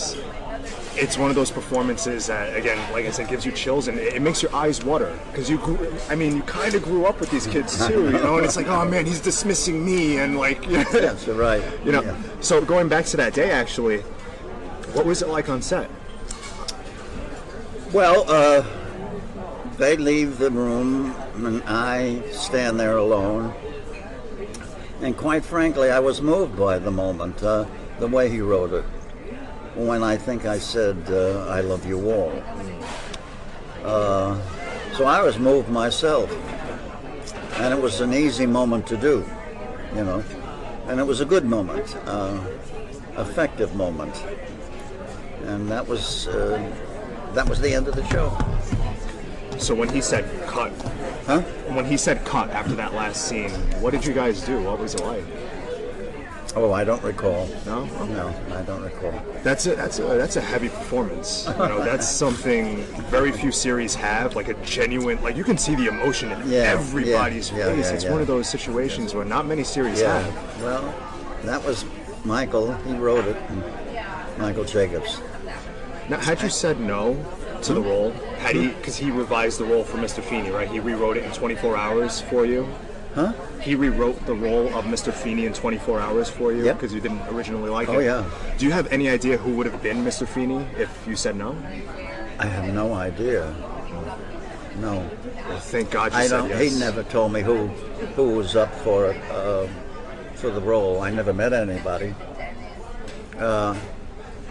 it's one of those performances that, again, like I said, gives you chills and it makes your eyes water because you kind of grew up with these kids too, you know, and it's like, oh man, he's dismissing me, and like, yes, you're right. You know. Yeah. So going back to that day, actually. What was it like on set? Well, they leave the room and I stand there alone. And quite frankly, I was moved by the moment, the way he wrote it. When I think I said, I love you all. So I was moved myself. And it was an easy moment to do, you know. And it was a good moment, effective moment. And that was the end of the show. So when he said cut, When he said cut after that last scene, what did you guys do? What was it like? Oh, I don't recall. No? Okay. No, I don't recall. That's a heavy performance. You know, that's something very few series have. Like a genuine, like you can see the emotion in everybody's face. It's one of those situations where not many series have. Well, that was Michael. He wrote it. Michael Jacobs. Now, had you said no to the role, had he, because he revised the role for Mr. Feeny, right? He rewrote it in 24 hours for you. Huh? He rewrote the role of Mr. Feeny in 24 hours for you because you didn't originally like it. Oh, yeah. Do you have any idea who would have been Mr. Feeny if you said no? I have no idea. No. Well, thank God you said yes. He never told me who was up for it, for the role. I never met anybody.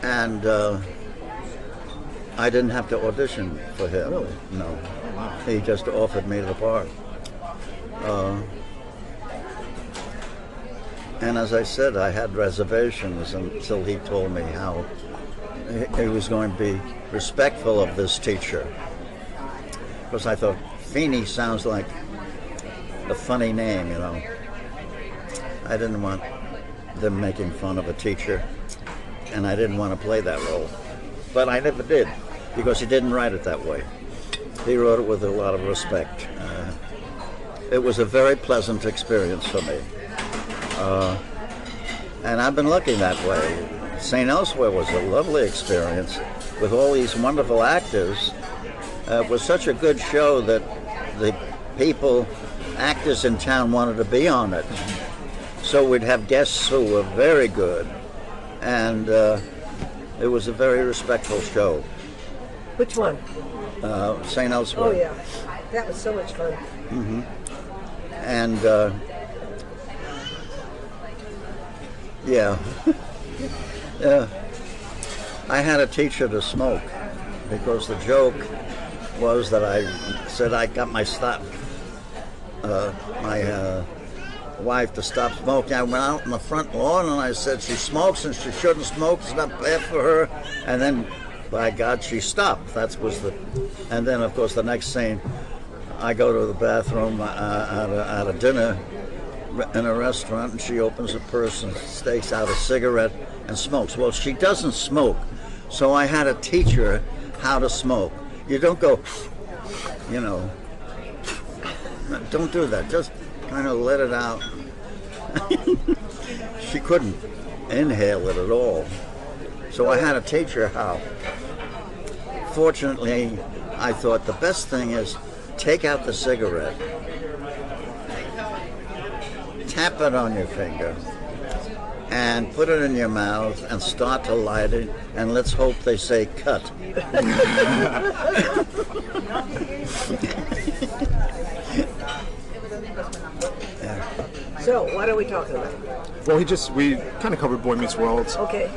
And I didn't have to audition for him. Really? No. Oh, wow. He just offered me the part. And as I said, I had reservations until he told me how he was going to be respectful of this teacher. Because I thought, Feeny sounds like a funny name, you know. I didn't want them making fun of a teacher, and I didn't want to play that role. But I never did, because he didn't write it that way. He wrote it with a lot of respect. It was a very pleasant experience for me. And I've been lucky that way. St. Elsewhere was a lovely experience with all these wonderful actors. It was such a good show that the actors in town wanted to be on it. So we'd have guests who were very good, and it was a very respectful show. Which one? St. Elsewhere. Oh, yeah. That was so much fun. Mm-hmm. And, yeah. I had to teach her to smoke, because the joke was that I said I got my wife to stop smoking. I went out in the front lawn and I said she smokes and she shouldn't smoke. It's not bad for her. And then, by God, she stopped. And then, of course, the next scene, I go to the bathroom at a dinner in a restaurant, and she opens a purse and takes out a cigarette and smokes. Well, she doesn't smoke, so I had to teach her how to smoke. You don't go, you know, don't do that. Just kind of let it out. She couldn't inhale it at all, so I had to teach her how. Fortunately, I thought the best thing is take out the cigarette, tap it on your finger, and put it in your mouth and start to light it, and let's hope they say cut. So, what are we talking about? Well, we kind of covered Boy Meets World. Okay.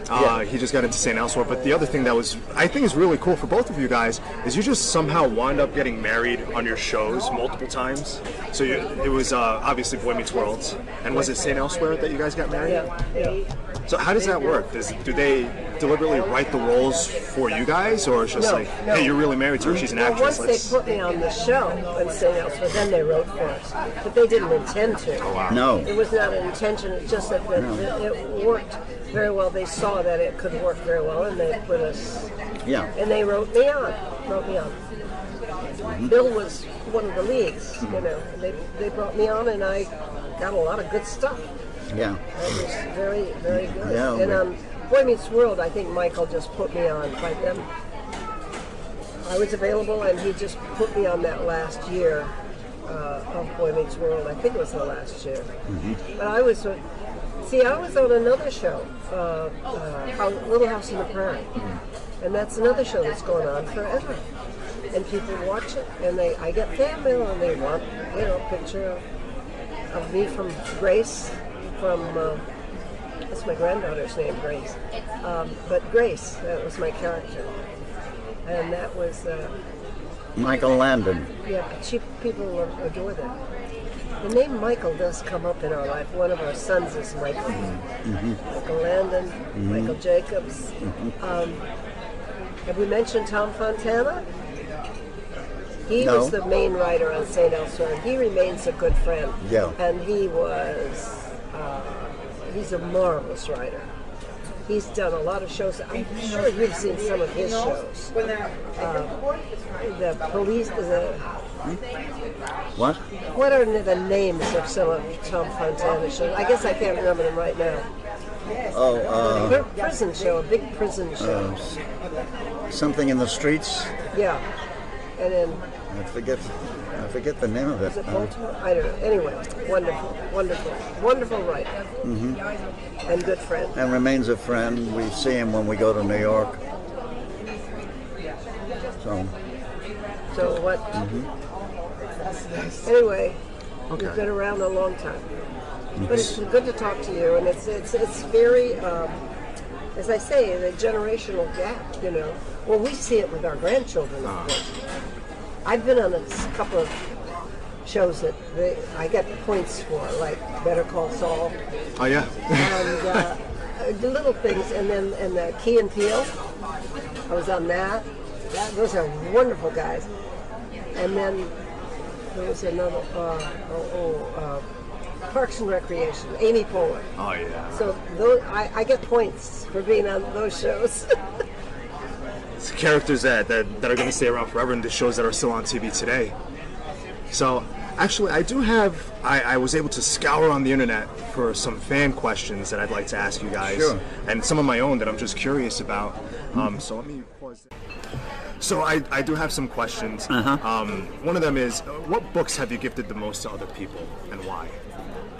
He just got into St. Elsewhere, but the other thing that I think is really cool for both of you guys is you just somehow wound up getting married on your shows multiple times. So it was obviously Boy Meets World, and was it St. Elsewhere that you guys got married? Yeah. So how does that work? Do they deliberately write the roles for you guys, or it's just No. hey, you're really married to her, she's an actress? Once they put me on the show in St. Elsewhere, then they wrote for us. But they didn't intend to. Oh, wow. No. It was not an intention, it's just that it worked very well. They saw that it could work very well, and they put us, and they wrote me on. Mm-hmm. Bill was one of the leads, you know, and they brought me on, and I got a lot of good stuff. Yeah. It was very, very good. Yeah, and Boy Meets World, I think Michael just put me on. By then, I was available, and he just put me on that last year of Boy Meets World. I think it was the last year. Mm-hmm. But I was on another show, Little House on the Prairie, and that's another show that's going on forever. And people watch it, and I get fan mail, and they want, a picture of me from Grace, that's my granddaughter's name, Grace. But Grace, that was my character, and that was Michael Landon. Yeah, but people adore that. The name Michael does come up in our life. One of our sons is Michael. Mm-hmm. Michael Landon, Michael Jacobs. Have we mentioned Tom Fontana? He was the main writer on St. Elsewhere, and he remains a good friend. Yeah. And he was, he's a marvelous writer. He's done a lot of shows. I'm sure you've seen some of his shows. The police, What? What are the names of some of Tom Fontana's shows? I guess I can't remember them right now. Prison show, a big prison show. Something in the Streets. Yeah. And then I forget the name of it. is it Baltimore? I don't know. Anyway, wonderful writer. Mm-hmm. And good friend. And remains a friend. We see him when we go to New York. So what? Mm-hmm. Anyway, you've been around a long time. But it's good to talk to you, and it's very, as I say, the generational gap, Well, we see it with our grandchildren, of course. I've been on a couple of shows that I get points for, like Better Call Saul, Oh yeah. and the little things, and the Key and Peele. I was on that. Those are wonderful guys. And then there was another Parks and Recreation, Amy Poehler. Oh yeah. So I get points for being on those shows. It's characters that are going to stay around forever, and the shows that are still on TV today. So actually, I was able to scour on the internet for some fan questions that I'd like to ask you guys, Sure. and some of my own that I'm just curious about. So let me pause. So I do have some questions. One of them is, what books have you gifted the most to other people, and why?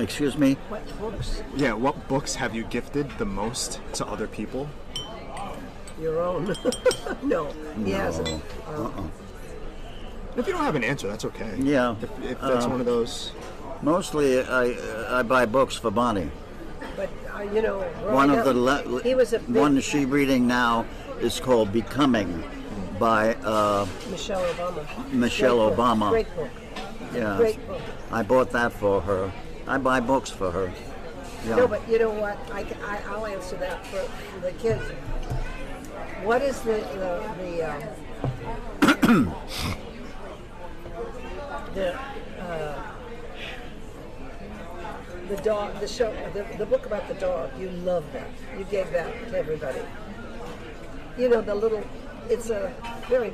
Excuse me? What books? Yeah, what books have you gifted the most to other people? Your own. No, he hasn't. If you don't have an answer, that's okay. Yeah. If that's one of those. Mostly I buy books for Bonnie. But One growing of the up, he was a big one she's reading now is called Becoming by Michelle Obama. Michelle Great book. Obama. Great book. Yeah. Great book. I bought that for her. I buy books for her. Yeah. No, but you know what? I'll answer that for the kids. What is the dog, the show, the book about the dog? You love that. You gave that to everybody. It's a very,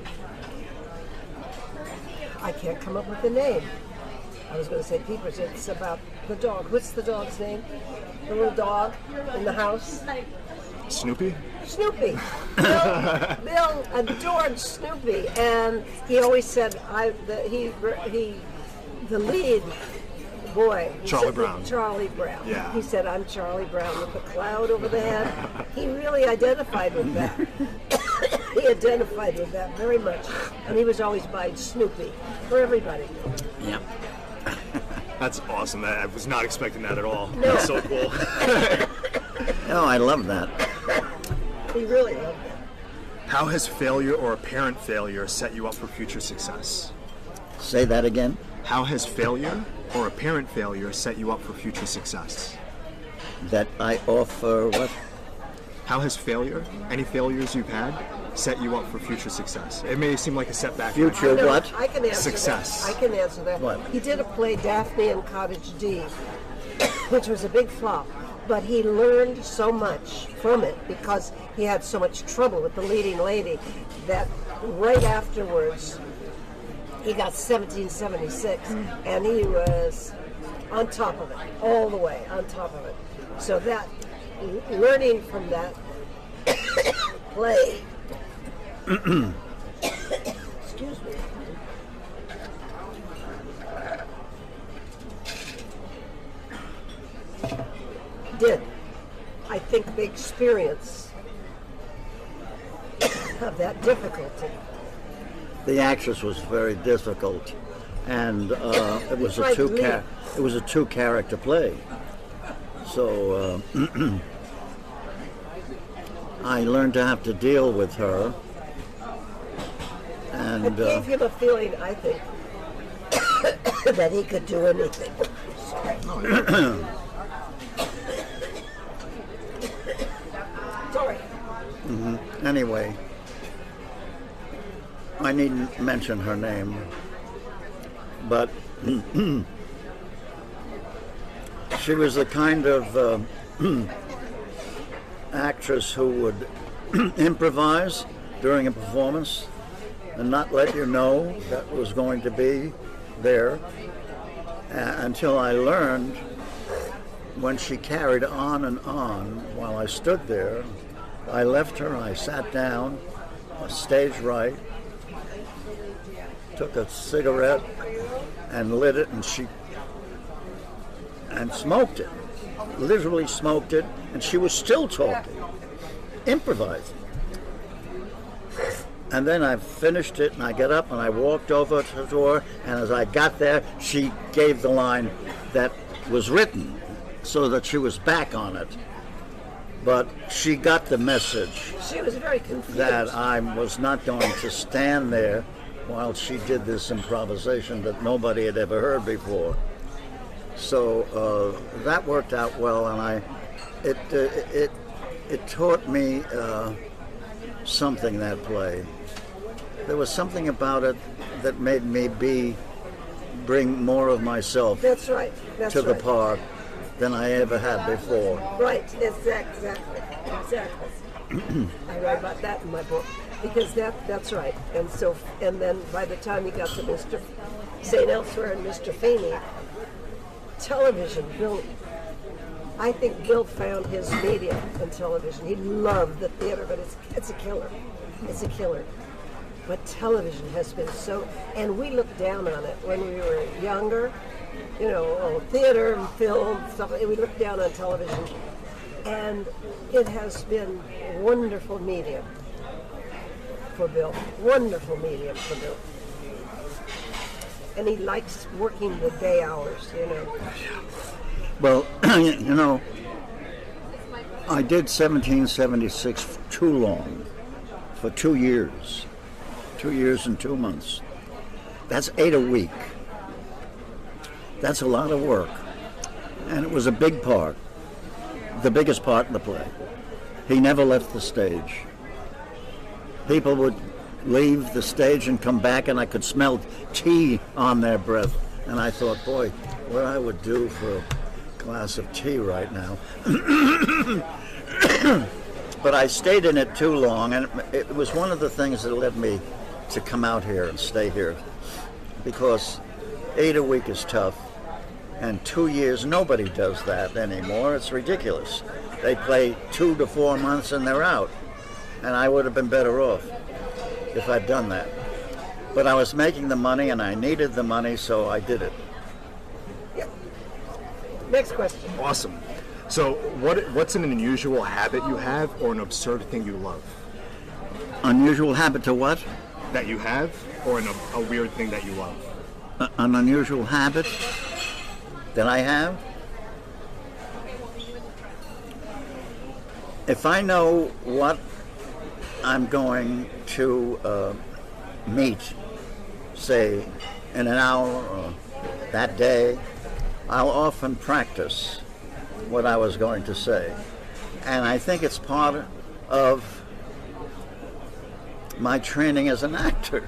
I can't come up with the name. I was going to say Peepers. It's about the dog. What's the dog's name? The little dog in the house? Snoopy? Snoopy. Bill adored Snoopy, and he always said, the lead boy. Charlie Brown. Charlie Brown. Yeah. He said, I'm Charlie Brown with the cloud over the head. He really identified with that. He identified with that very much, and he was always buying Snoopy for everybody. Yeah. That's awesome. I was not expecting that at all. No. That's so cool. Oh, I love that. He really loved that. How has failure or apparent failure set you up for future success? Say that again. How has failure or apparent failure set you up for future success? That I offer what? How has failure, any failures you've had, set you up for future success? It may seem like a setback. Future No, what? I can answer Success. that. I can answer that. What? He did a play, Daphne and Cottage D, which was a big flop. But he learned so much from it because he had so much trouble with the leading lady that right afterwards he got 1776 and he was on top of it, all the way on top of it. So that, learning from that play, excuse me, did, I think, the experience of that difficulty. The actress was very difficult, and it was tried to leave. it was a two-character play. So I learned to have to deal with her, and It gave him a feeling, I think, that he could do anything. Sorry. anyway, I needn't mention her name, but she was the kind of actress who would improvise during a performance and not let you know that was going to be there until I learned when she carried on and on while I stood there. I left her, I sat down, stage right, took a cigarette and lit it, and smoked it, literally smoked it, and she was still talking, improvising. And then I finished it, and I got up and I walked over to the door, and as I got there, she gave the line that was written so that she was back on it. But she got the message She was very confused. that I was not going to stand there while she did this improvisation that nobody had ever heard before. So that worked out well, and it taught me something, that play. There was something about it that made me bring more of myself That's right. That's to the right. part than I ever had before. Right, exactly. I write about that in my book because that's right. And then by the time he got to Mr. St. Elsewhere and Mr. Feeny, television, I think Bill found his medium in television. He loved the theater, but it's a killer. It's a killer. But television has been so, and we looked down on it when we were younger, theater and film, stuff. We looked down on television, and it has been a wonderful medium for Bill. Wonderful medium for Bill. And he likes working the day hours, Well, I did 1776 for too long, for 2 years. 2 years and 2 months. That's 8 a week. That's a lot of work. And it was a big part, the biggest part in the play. He never left the stage. People would leave the stage and come back, and I could smell tea on their breath. And I thought, boy, what I would do for a glass of tea right now. But I stayed in it too long, and it was one of the things that led me to come out here and stay here, because 8 a week is tough, and 2 years, nobody does that anymore. It's ridiculous. They play 2 to 4 months and they're out, and I would have been better off if I'd done that. But I was making the money and I needed the money, so I did it. Yep. Next question. Awesome. So what's an unusual habit you have or an absurd thing you love? Unusual habit to what? That you have, or a weird thing that you love? An unusual habit that I have? If I know what I'm going to meet, say, in an hour or that day, I'll often practice what I was going to say. And I think it's part of my training as an actor,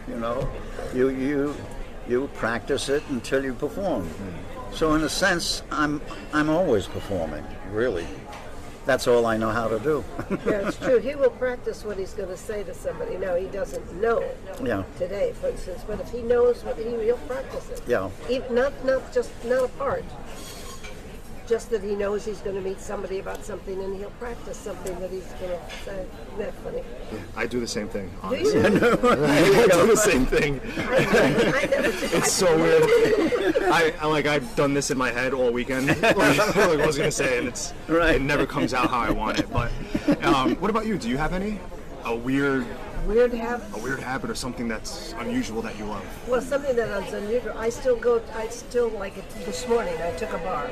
you practice it until you perform. So in a sense, I'm always performing, really. That's all I know how to do. Yeah, it's true. He will practice what he's going to say to somebody. Now, he doesn't know today, for instance, but if he knows what he'll practice it. Yeah. Not a part. Just that he knows he's going to meet somebody about something, and he'll practice something that he's going to say. Isn't that funny? Yeah, I do the same thing, Do honestly. you? I do the same thing. I never did. It's so weird. I've done this in my head all weekend. Like I was gonna say, and Right. it never comes out how I want it. But what about you? Do you have any weird habit or something that's unusual that you love? Well, something that's unusual. I still like it. This morning I took a bar.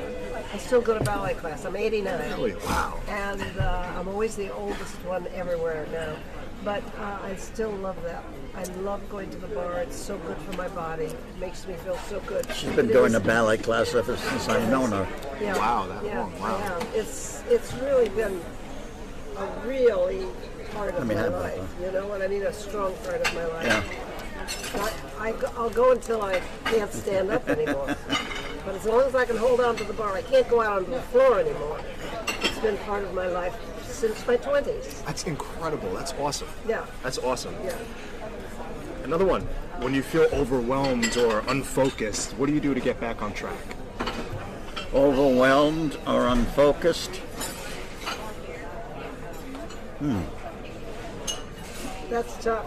I still go to ballet class. I'm 89. Really? Wow. And I'm always the oldest one everywhere now. But I still love that. I love going to the bar. It's so good for my body. It makes me feel so good. She's been going to ballet class ever since I've known her. Yeah. Wow, that long. Wow. I have. It's really been a really part of my life. You know what I mean? A strong part of my life. Yeah. I'll go until I can't stand up anymore. But as long as I can hold on to the bar, I can't go out onto the floor anymore. It's been part of my life since my 20s. That's incredible. That's awesome. Yeah. That's awesome. Yeah. Another one. When you feel overwhelmed or unfocused, what do you do to get back on track? Overwhelmed or unfocused? That's tough.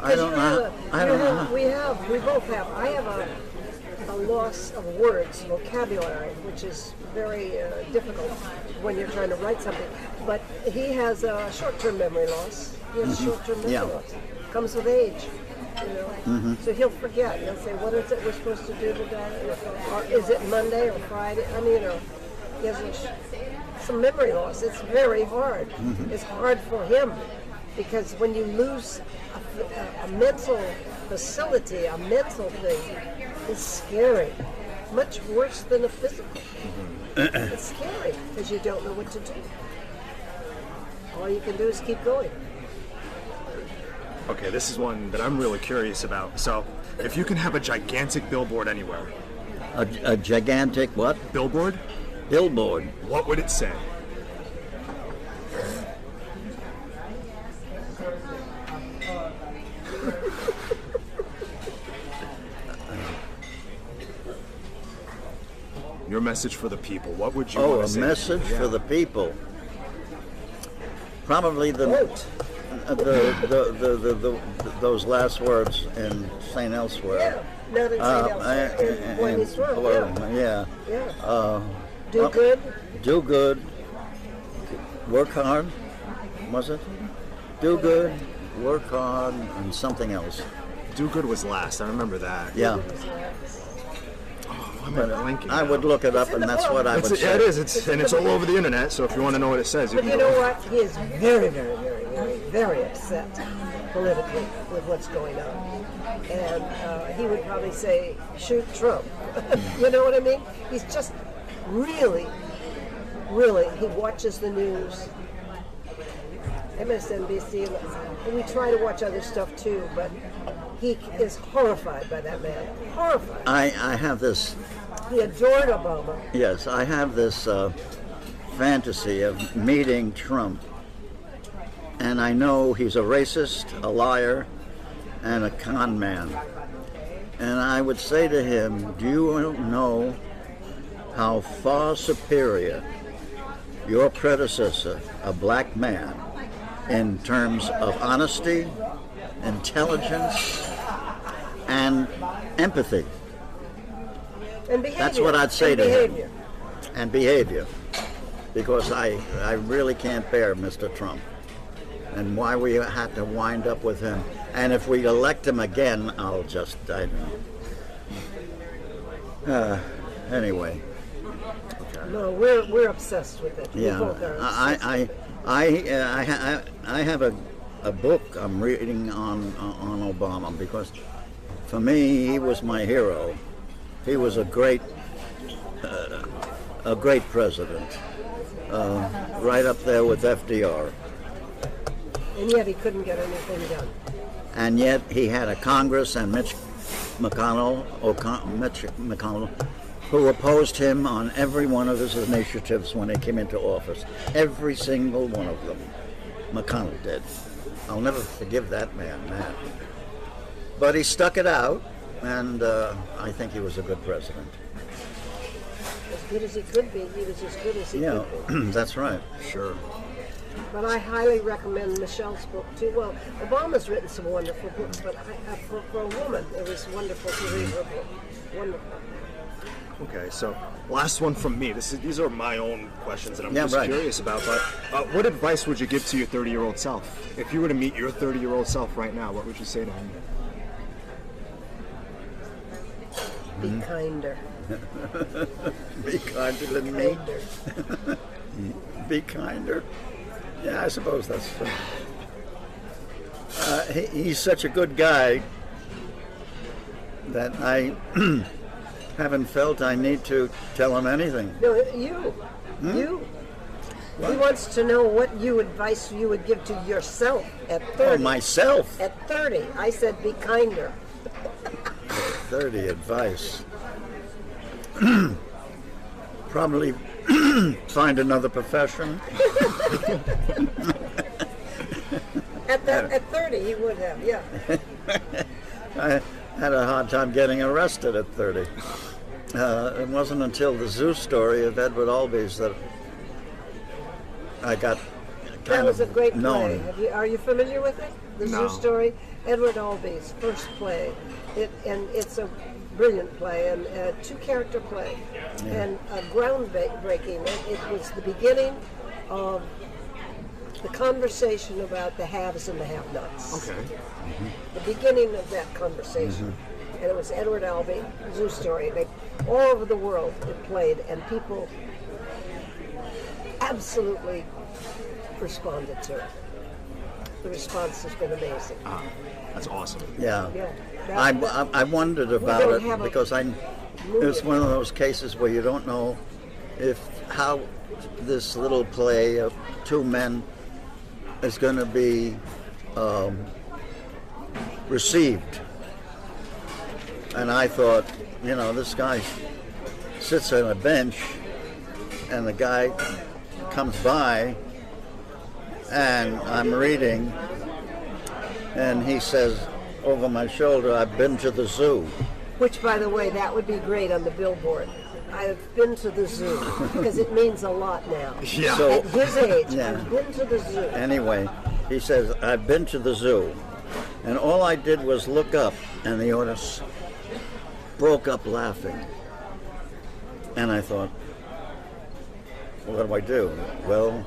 I don't know. We both have. I have a loss of words, vocabulary, which is very difficult when you're trying to write something. But he has a short-term memory loss. He has short-term memory loss. Comes with age, So he'll forget. He'll say, "What is it we're supposed to do today? Or is it Monday or Friday?" I mean, he has some memory loss. It's very hard. It's hard for him Because when you lose a mental facility, a mental thing, it's scary. Much worse than a physical. It's scary because you don't know what to do. All you can do is keep going. Okay, this is one that I'm really curious about. So, if you can have a gigantic billboard anywhere. A gigantic what? Billboard? Billboard. What would it say? Your message for the people. What would you want to say? A message for the people. Probably those last words in St. Elsewhere. Yeah, not in St. Elsewhere. When he's wrong. Do good. Do good. Work hard. Was it? Do good. Work hard, and something else. Do good was last. I remember that. Yeah. I would look it up, and that's what I would say. Yeah, it is. It's all over the internet. So if you want to know what it says, but you know what? He is very, very, very, very, very upset politically with what's going on, and he would probably say, "Shoot Trump." You know what I mean? He's just really, really. He watches the news, MSNBC, and we try to watch other stuff too, but he is horrified by that man. Horrified. I have this. He adored Obama. Yes, I have this fantasy of meeting Trump, and I know he's a racist, a liar, and a con man. And I would say to him, do you know how far superior your predecessor, a black man, in terms of honesty, intelligence, and empathy? And behavior. That's what I'd say and to behavior. him. And behavior. Because I really can't bear Mr. Trump. And why we had to wind up with him. And if we elect him again, I don't know. Anyway. No, we're obsessed with it. Yeah. We both are I have a book I'm reading on Obama, because for me he was my hero. He was a great president, right up there with FDR. And yet he couldn't get anything done. And yet he had a Congress and Mitch McConnell, who opposed him on every one of his initiatives when he came into office. Every single one of them. McConnell did. I'll never forgive that man, man. But he stuck it out, and I think he was a good president. As good as he could be, he was as good as he could be. That's right. Sure. But I highly recommend Michelle's book too. Well, Obama's written some wonderful books, but for a woman, it was wonderful to read her book. Wonderful. Okay, so last one from me. These are my own questions that I'm curious about. But what advice would you give to your 30-year-old self? If you were to meet your 30-year-old self right now, what would you say to him? Be kinder. Be kinder than me. Be kinder. Yeah, I suppose that's true. He's such a good guy that I haven't felt I need to tell him anything. No, you. You. What? He wants to know what advice you would give to yourself at 30. Oh, myself? At 30. I said be kinder. 30 advice. Probably find another profession. At 30 he would have, yeah. I had a hard time getting arrested at 30. It wasn't until the zoo story of Edward Albee's that I got That was a great known. play. Are you familiar with it? The No. Zoo Story? Edward Albee's first play. It's a brilliant play and a two-character play. Yeah. And groundbreaking. It was the beginning of the conversation about the haves and the have-nots. Okay. The beginning of that conversation. And it was Edward Albee, Zoo Story. All over the world it played, and people absolutely responded to it. the response has been amazing. That's awesome. Yeah. Yeah. I wondered about don't it have a because it's one of those cases where you don't know how this little play of two men is going to be received. And I thought, this guy sits on a bench and the guy comes by and I'm reading and he says over my shoulder, I've been to the zoo. Which, by the way, that would be great on the billboard. I've been to the zoo, because it means a lot now. Yeah. So, At his age, yeah. I've been to the zoo. Anyway, he says, I've been to the zoo. And all I did was look up, and the audience broke up laughing. And I thought, what do I do? Well,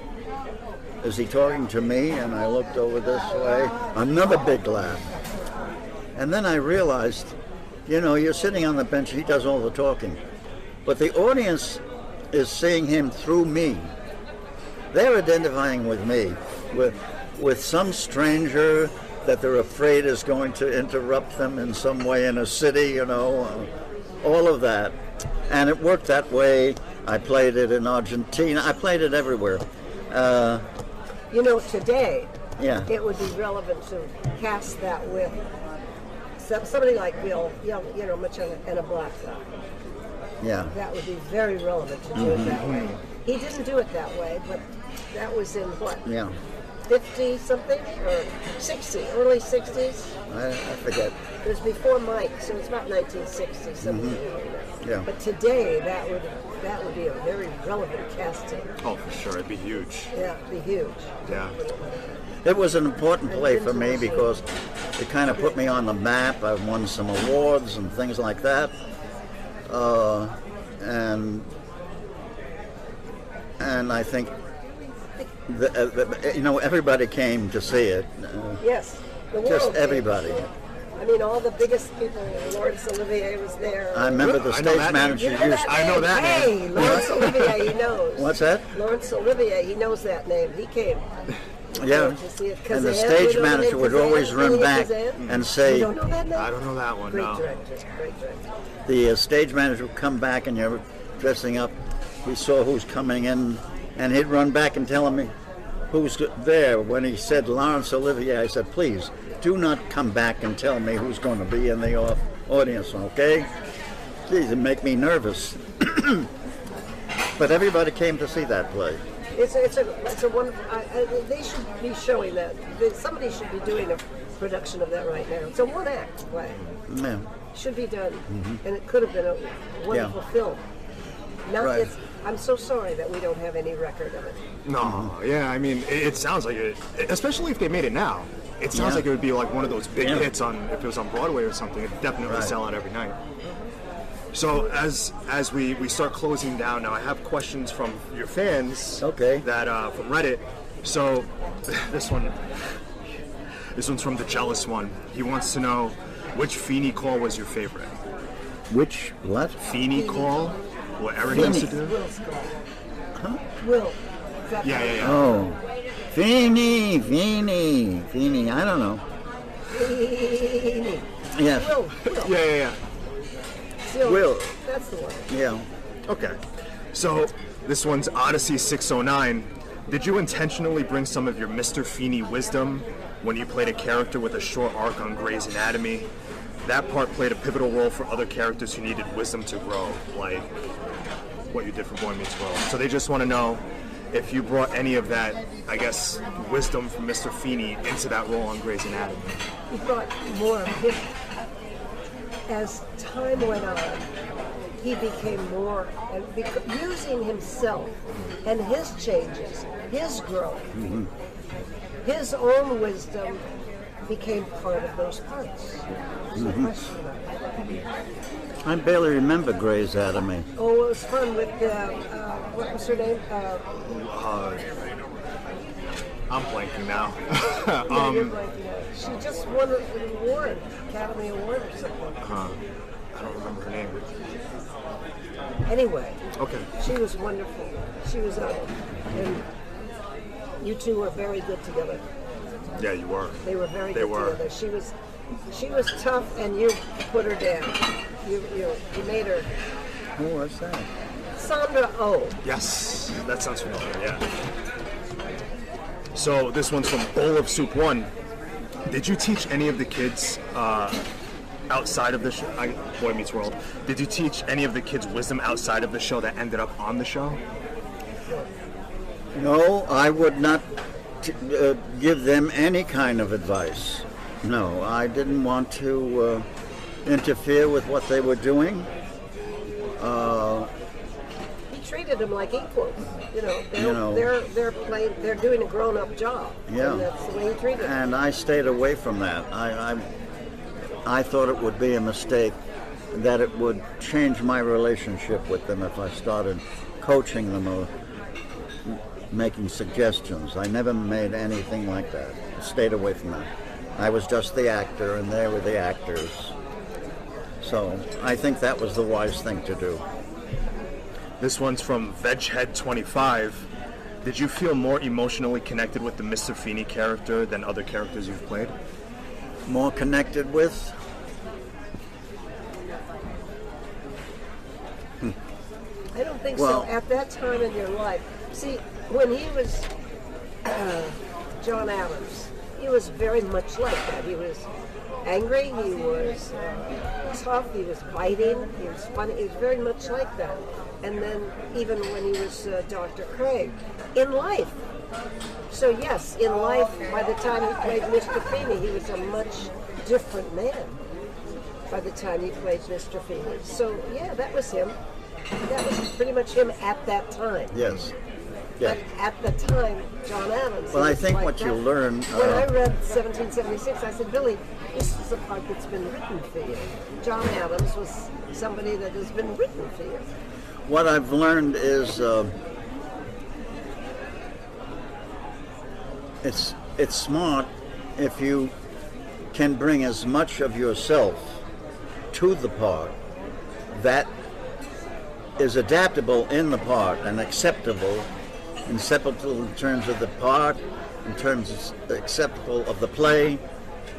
is he talking to me? And I looked over this way. Another big laugh. And then I realized, you're sitting on the bench, he does all the talking. But the audience is seeing him through me. They're identifying with me, with some stranger that they're afraid is going to interrupt them in some way in a city, all of that. And it worked that way. I played it in Argentina. I played it everywhere. Today, Yeah. it would be relevant to cast that with somebody like Bill, and a black guy. Yeah. That would be very relevant to do it that way. He didn't do it that way, but that was in what? Yeah. 50 something or 60, early 60s. I forget. It was before Mike, so it's about 1960 something. Yeah. But today, that would be a very relevant casting. Oh, for sure. It'd be huge. Yeah, it'd be huge. Yeah. It was an important play for me because it kind of put me on the map. I won some awards and things like that. And I think everybody came to see it. Yes, the world. Just everybody. I mean, all the biggest people. Laurence Olivier was there. I remember the stage manager used. I know that name. name. Hey, Laurence Olivier, he knows. What's that? Laurence Olivier, he knows that name. He came. Yeah. To see it. And the Kazan, stage you know the manager name would Kazan? always run Feeny back Kazan? and say, You don't know that name? I don't know that one, Great no. director. Great director. the stage manager would come back and you're dressing up. We saw who's coming in, and he'd run back and tell me who's there. When he said Laurence Olivier, I said, please, do not come back and tell me who's going to be in the audience, okay? Please, it make me nervous. But everybody came to see that play. It's a wonderful. They should be showing that. Somebody should be doing a production of that right now. It's a one-act play. Yeah. Should be done, and it could have been a wonderful film. Now, Right. I'm so sorry that we don't have any record of it. No, yeah, I mean, it sounds like it, especially if they made it now. It sounds like it would be like one of those big hits if it was on Broadway or something. It'd definitely sell out every night. So as we start closing down now, I have questions from your fans. Okay. That from Reddit. So this one's from the Jealous One. He wants to know which Feeny call was your favorite. Which, what? Feeny call? What Aaron used to do? Will's call. Huh? Will. Is that Yeah. Oh. Feeny, I don't know. Feeny. Yes. Will. Yeah. Still, Will. That's the one. Yeah. Okay. So this one's Odyssey 609. Did you intentionally bring some of your Mr. Feeny wisdom when you played a character with a short arc on Grey's Anatomy? That part played a pivotal role for other characters who needed wisdom to grow, like what you did for Boy Meets World. So they just want to know if you brought any of that, I guess, wisdom from Mr. Feeny into that role on Grey's Anatomy. He brought more of him. As time went on, he became more, and using himself and his changes, his growth, his own wisdom became part of those parts. No question about it. I barely remember Grey's Anatomy. Oh, it was fun with, what was her name? I'm blanking now. You're blanking out. She just won an award, Academy Award or something. I don't remember her name. Anyway, Okay. she was wonderful. She was and you two were very good together. Yeah, you were. They were very They good were. together. She was tough, and you put her down. You made her. Who was that? Sandra Oh. Yes, that sounds familiar. Yeah. So this one's from Bowl of Soup 1. Did you teach any of the kids outside of the show? Boy Meets World. Did you teach any of the kids wisdom outside of the show that ended up on the show? No, I would not give them any kind of advice. No, I didn't want to interfere with what they were doing. He treated them like equals. They're doing a grown-up job. Yeah. And that's the way he treated them. And I stayed away from that. I thought it would be a mistake, that it would change my relationship with them if I started coaching them or making suggestions. I never made anything like that. I stayed away from that. I was just the actor and they were the actors. So I think that was the wise thing to do. This one's from Veghead25. Did you feel more emotionally connected with the Mr. Feeny character than other characters you've played? More connected with? I don't think Well- so. At that time in your life, see, when he was John Adams, he was very much like that. He was angry, he was tough, he was biting, he was funny, he was very much like that. And then even when he was Dr. Craig, in life. So yes, in life, by the time he played Mr. Feeny, he was a much different man by the time he played Mr. Feeny. So yeah, that was him. That was pretty much him at that time. Yes. Yeah. But at the time, John Adams. Well, he I was think like what that. you learn. When I read 1776, I said, Billy, this is a part that's been written for you. John Adams was somebody that has been written for you. What I've learned is it's smart if you can bring as much of yourself to the part that is adaptable in the part and acceptable in terms of the part, in terms of acceptable of the play.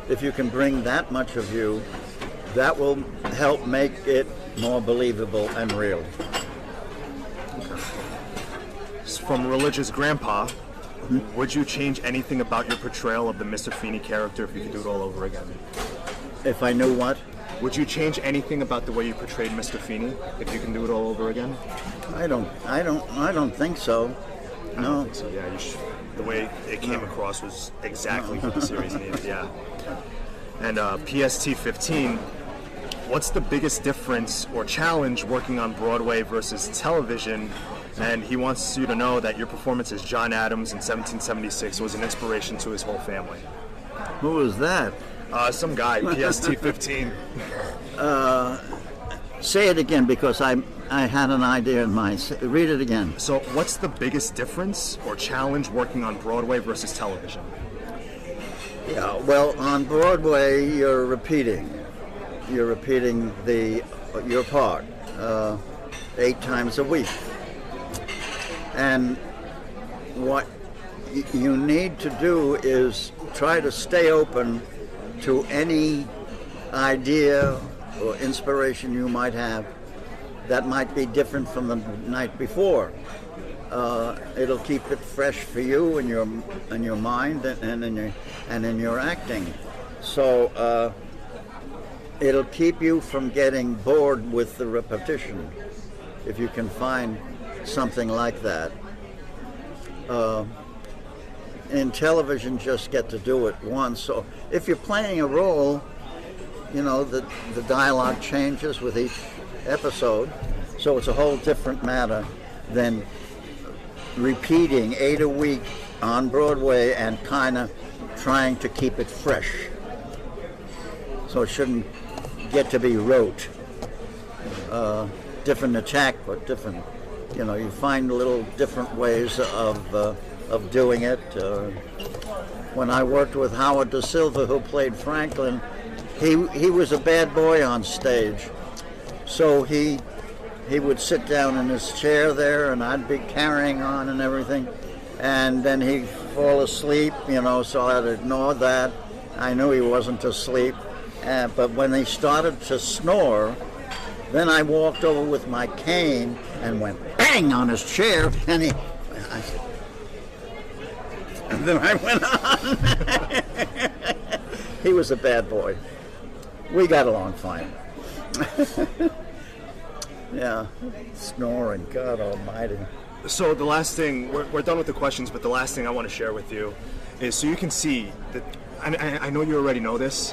If you can bring that much of you, that will help make it more believable and real. From Religious Grandpa, would you change anything about your portrayal of the Mr. Feeny character if you could do it all over again? If I knew what? Would you change anything about the way you portrayed Mr. Feeny if you can do it all over again? I don't think so. No. So yeah, the way it came across was exactly what the series needed. Yeah. And PST 15. What's the biggest difference or challenge working on Broadway versus television? And he wants you to know that your performance as John Adams in 1776 was an inspiration to his whole family. Who was that? Some guy, PST 15. Say it again because I had an idea in mind. Read it again. So what's the biggest difference or challenge working on Broadway versus television? Yeah, well, on Broadway, you're repeating your part 8 times a week. And what you need to do is try to stay open to any idea or inspiration you might have that might be different from the night before. It'll keep it fresh for you in your mind and in your acting. So it'll keep you from getting bored with the repetition if you can find something like that. In television, just get to do it once. So if you're playing a role, the dialogue changes with each episode, so it's a whole different matter than repeating 8 a week on Broadway and kind of trying to keep it fresh. So it shouldn't get to be rote. Different attack, but different. You find little different ways of doing it. When I worked with Howard Da Silva, who played Franklin, he was a bad boy on stage. So he would sit down in his chair there, and I'd be carrying on and everything. and then he'd fall asleep, so I'd ignore that. I knew he wasn't asleep. But when he started to snore, then I walked over with my cane and went bang on his chair, and and then I went on. He was a bad boy. We got along fine. Yeah, snoring, God almighty. So the last thing, we're done with the questions, but the last thing I want to share with you is so you can see that, and I know you already know this,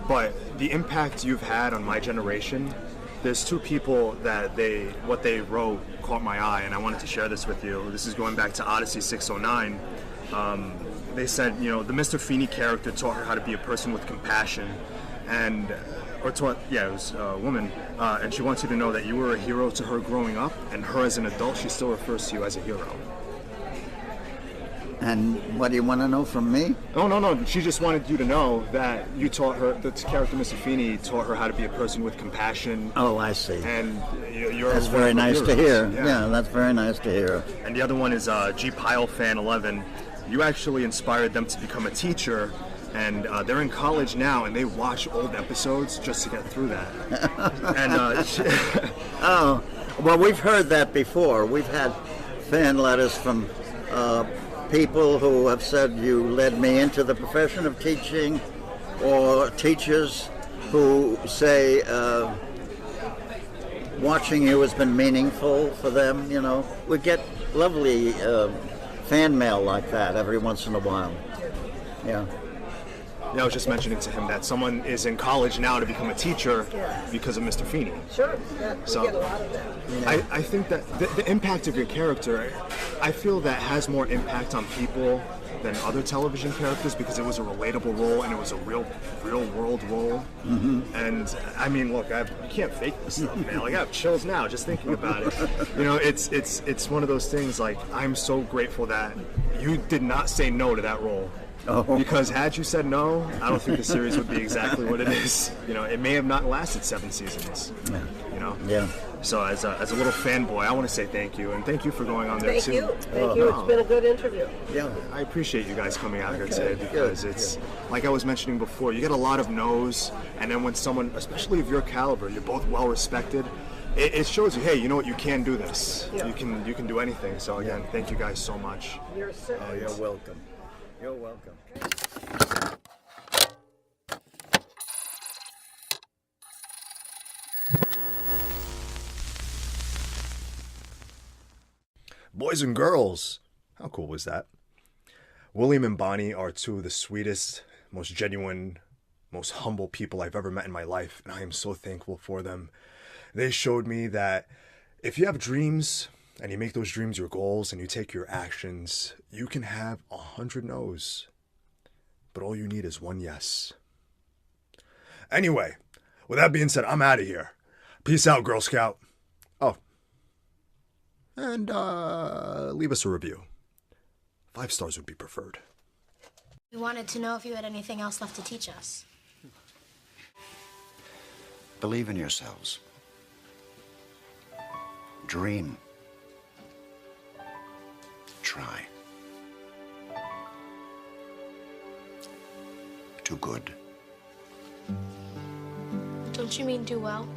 but the impact you've had on my generation. There's two people that what they wrote caught my eye, and I wanted to share this with you. This is going back to Odyssey 609. They said, the Mr. Feeny character taught her how to be a person with compassion, and it was a woman, and she wants you to know that you were a hero to her growing up, and her as an adult, she still refers to you as a hero. And what do you want to know from me? Oh, no. She just wanted you to know that you taught her, the character Mr. Feeny taught her how to be a person with compassion. Oh, I see. And you're that's very nice to hear. Yeah, that's very nice to hear. And the other one is G Pile Fan 11. You actually inspired them to become a teacher, and they're in college now, and they watch old episodes just to get through that. And oh, well, we've heard that before. We've had fan letters from people who have said you led me into the profession of teaching, or teachers who say watching you has been meaningful for them. We get lovely fan mail like that every once in a while. Yeah. I was just mentioning to him that someone is in college now to become a teacher because of Mr. Feeny. Sure, we get a lot of that. Yeah. I think that the impact of your character, I feel that has more impact on people than other television characters because it was a relatable role and it was a real world role. Mm-hmm. And I mean, look, you can't fake this stuff, man. Like I have chills now just thinking about it. It's one of those things. Like I'm so grateful that you did not say no to that role. Oh. Because had you said no, I don't think the series would be exactly what it is. It may have not lasted 7 seasons. Yeah. Yeah. So as a little fanboy, I want to say thank you, and thank you for going on there too. Thank you. It's been a good interview. Yeah, I appreciate you guys coming out here today because it's like I was mentioning before. You get a lot of no's, and then when someone, especially of your caliber, you're both well respected. It shows you, hey, you know what? You can do this. Yeah. You can do anything. So again, thank you guys so much. You're welcome. You're welcome. Boys and girls, how cool was that? William and Bonnie are two of the sweetest, most genuine, most humble people I've ever met in my life, and I am so thankful for them. They showed me that if you have dreams and you make those dreams your goals and you take your actions, you can have 100 no's, but all you need is one yes. Anyway, with that being said, I'm out of here. Peace out, Girl Scout. Oh, and leave us a review. 5 stars would be preferred. We wanted to know if you had anything else left to teach us. Believe in yourselves. Dream. Try. Do good. Don't you mean do well?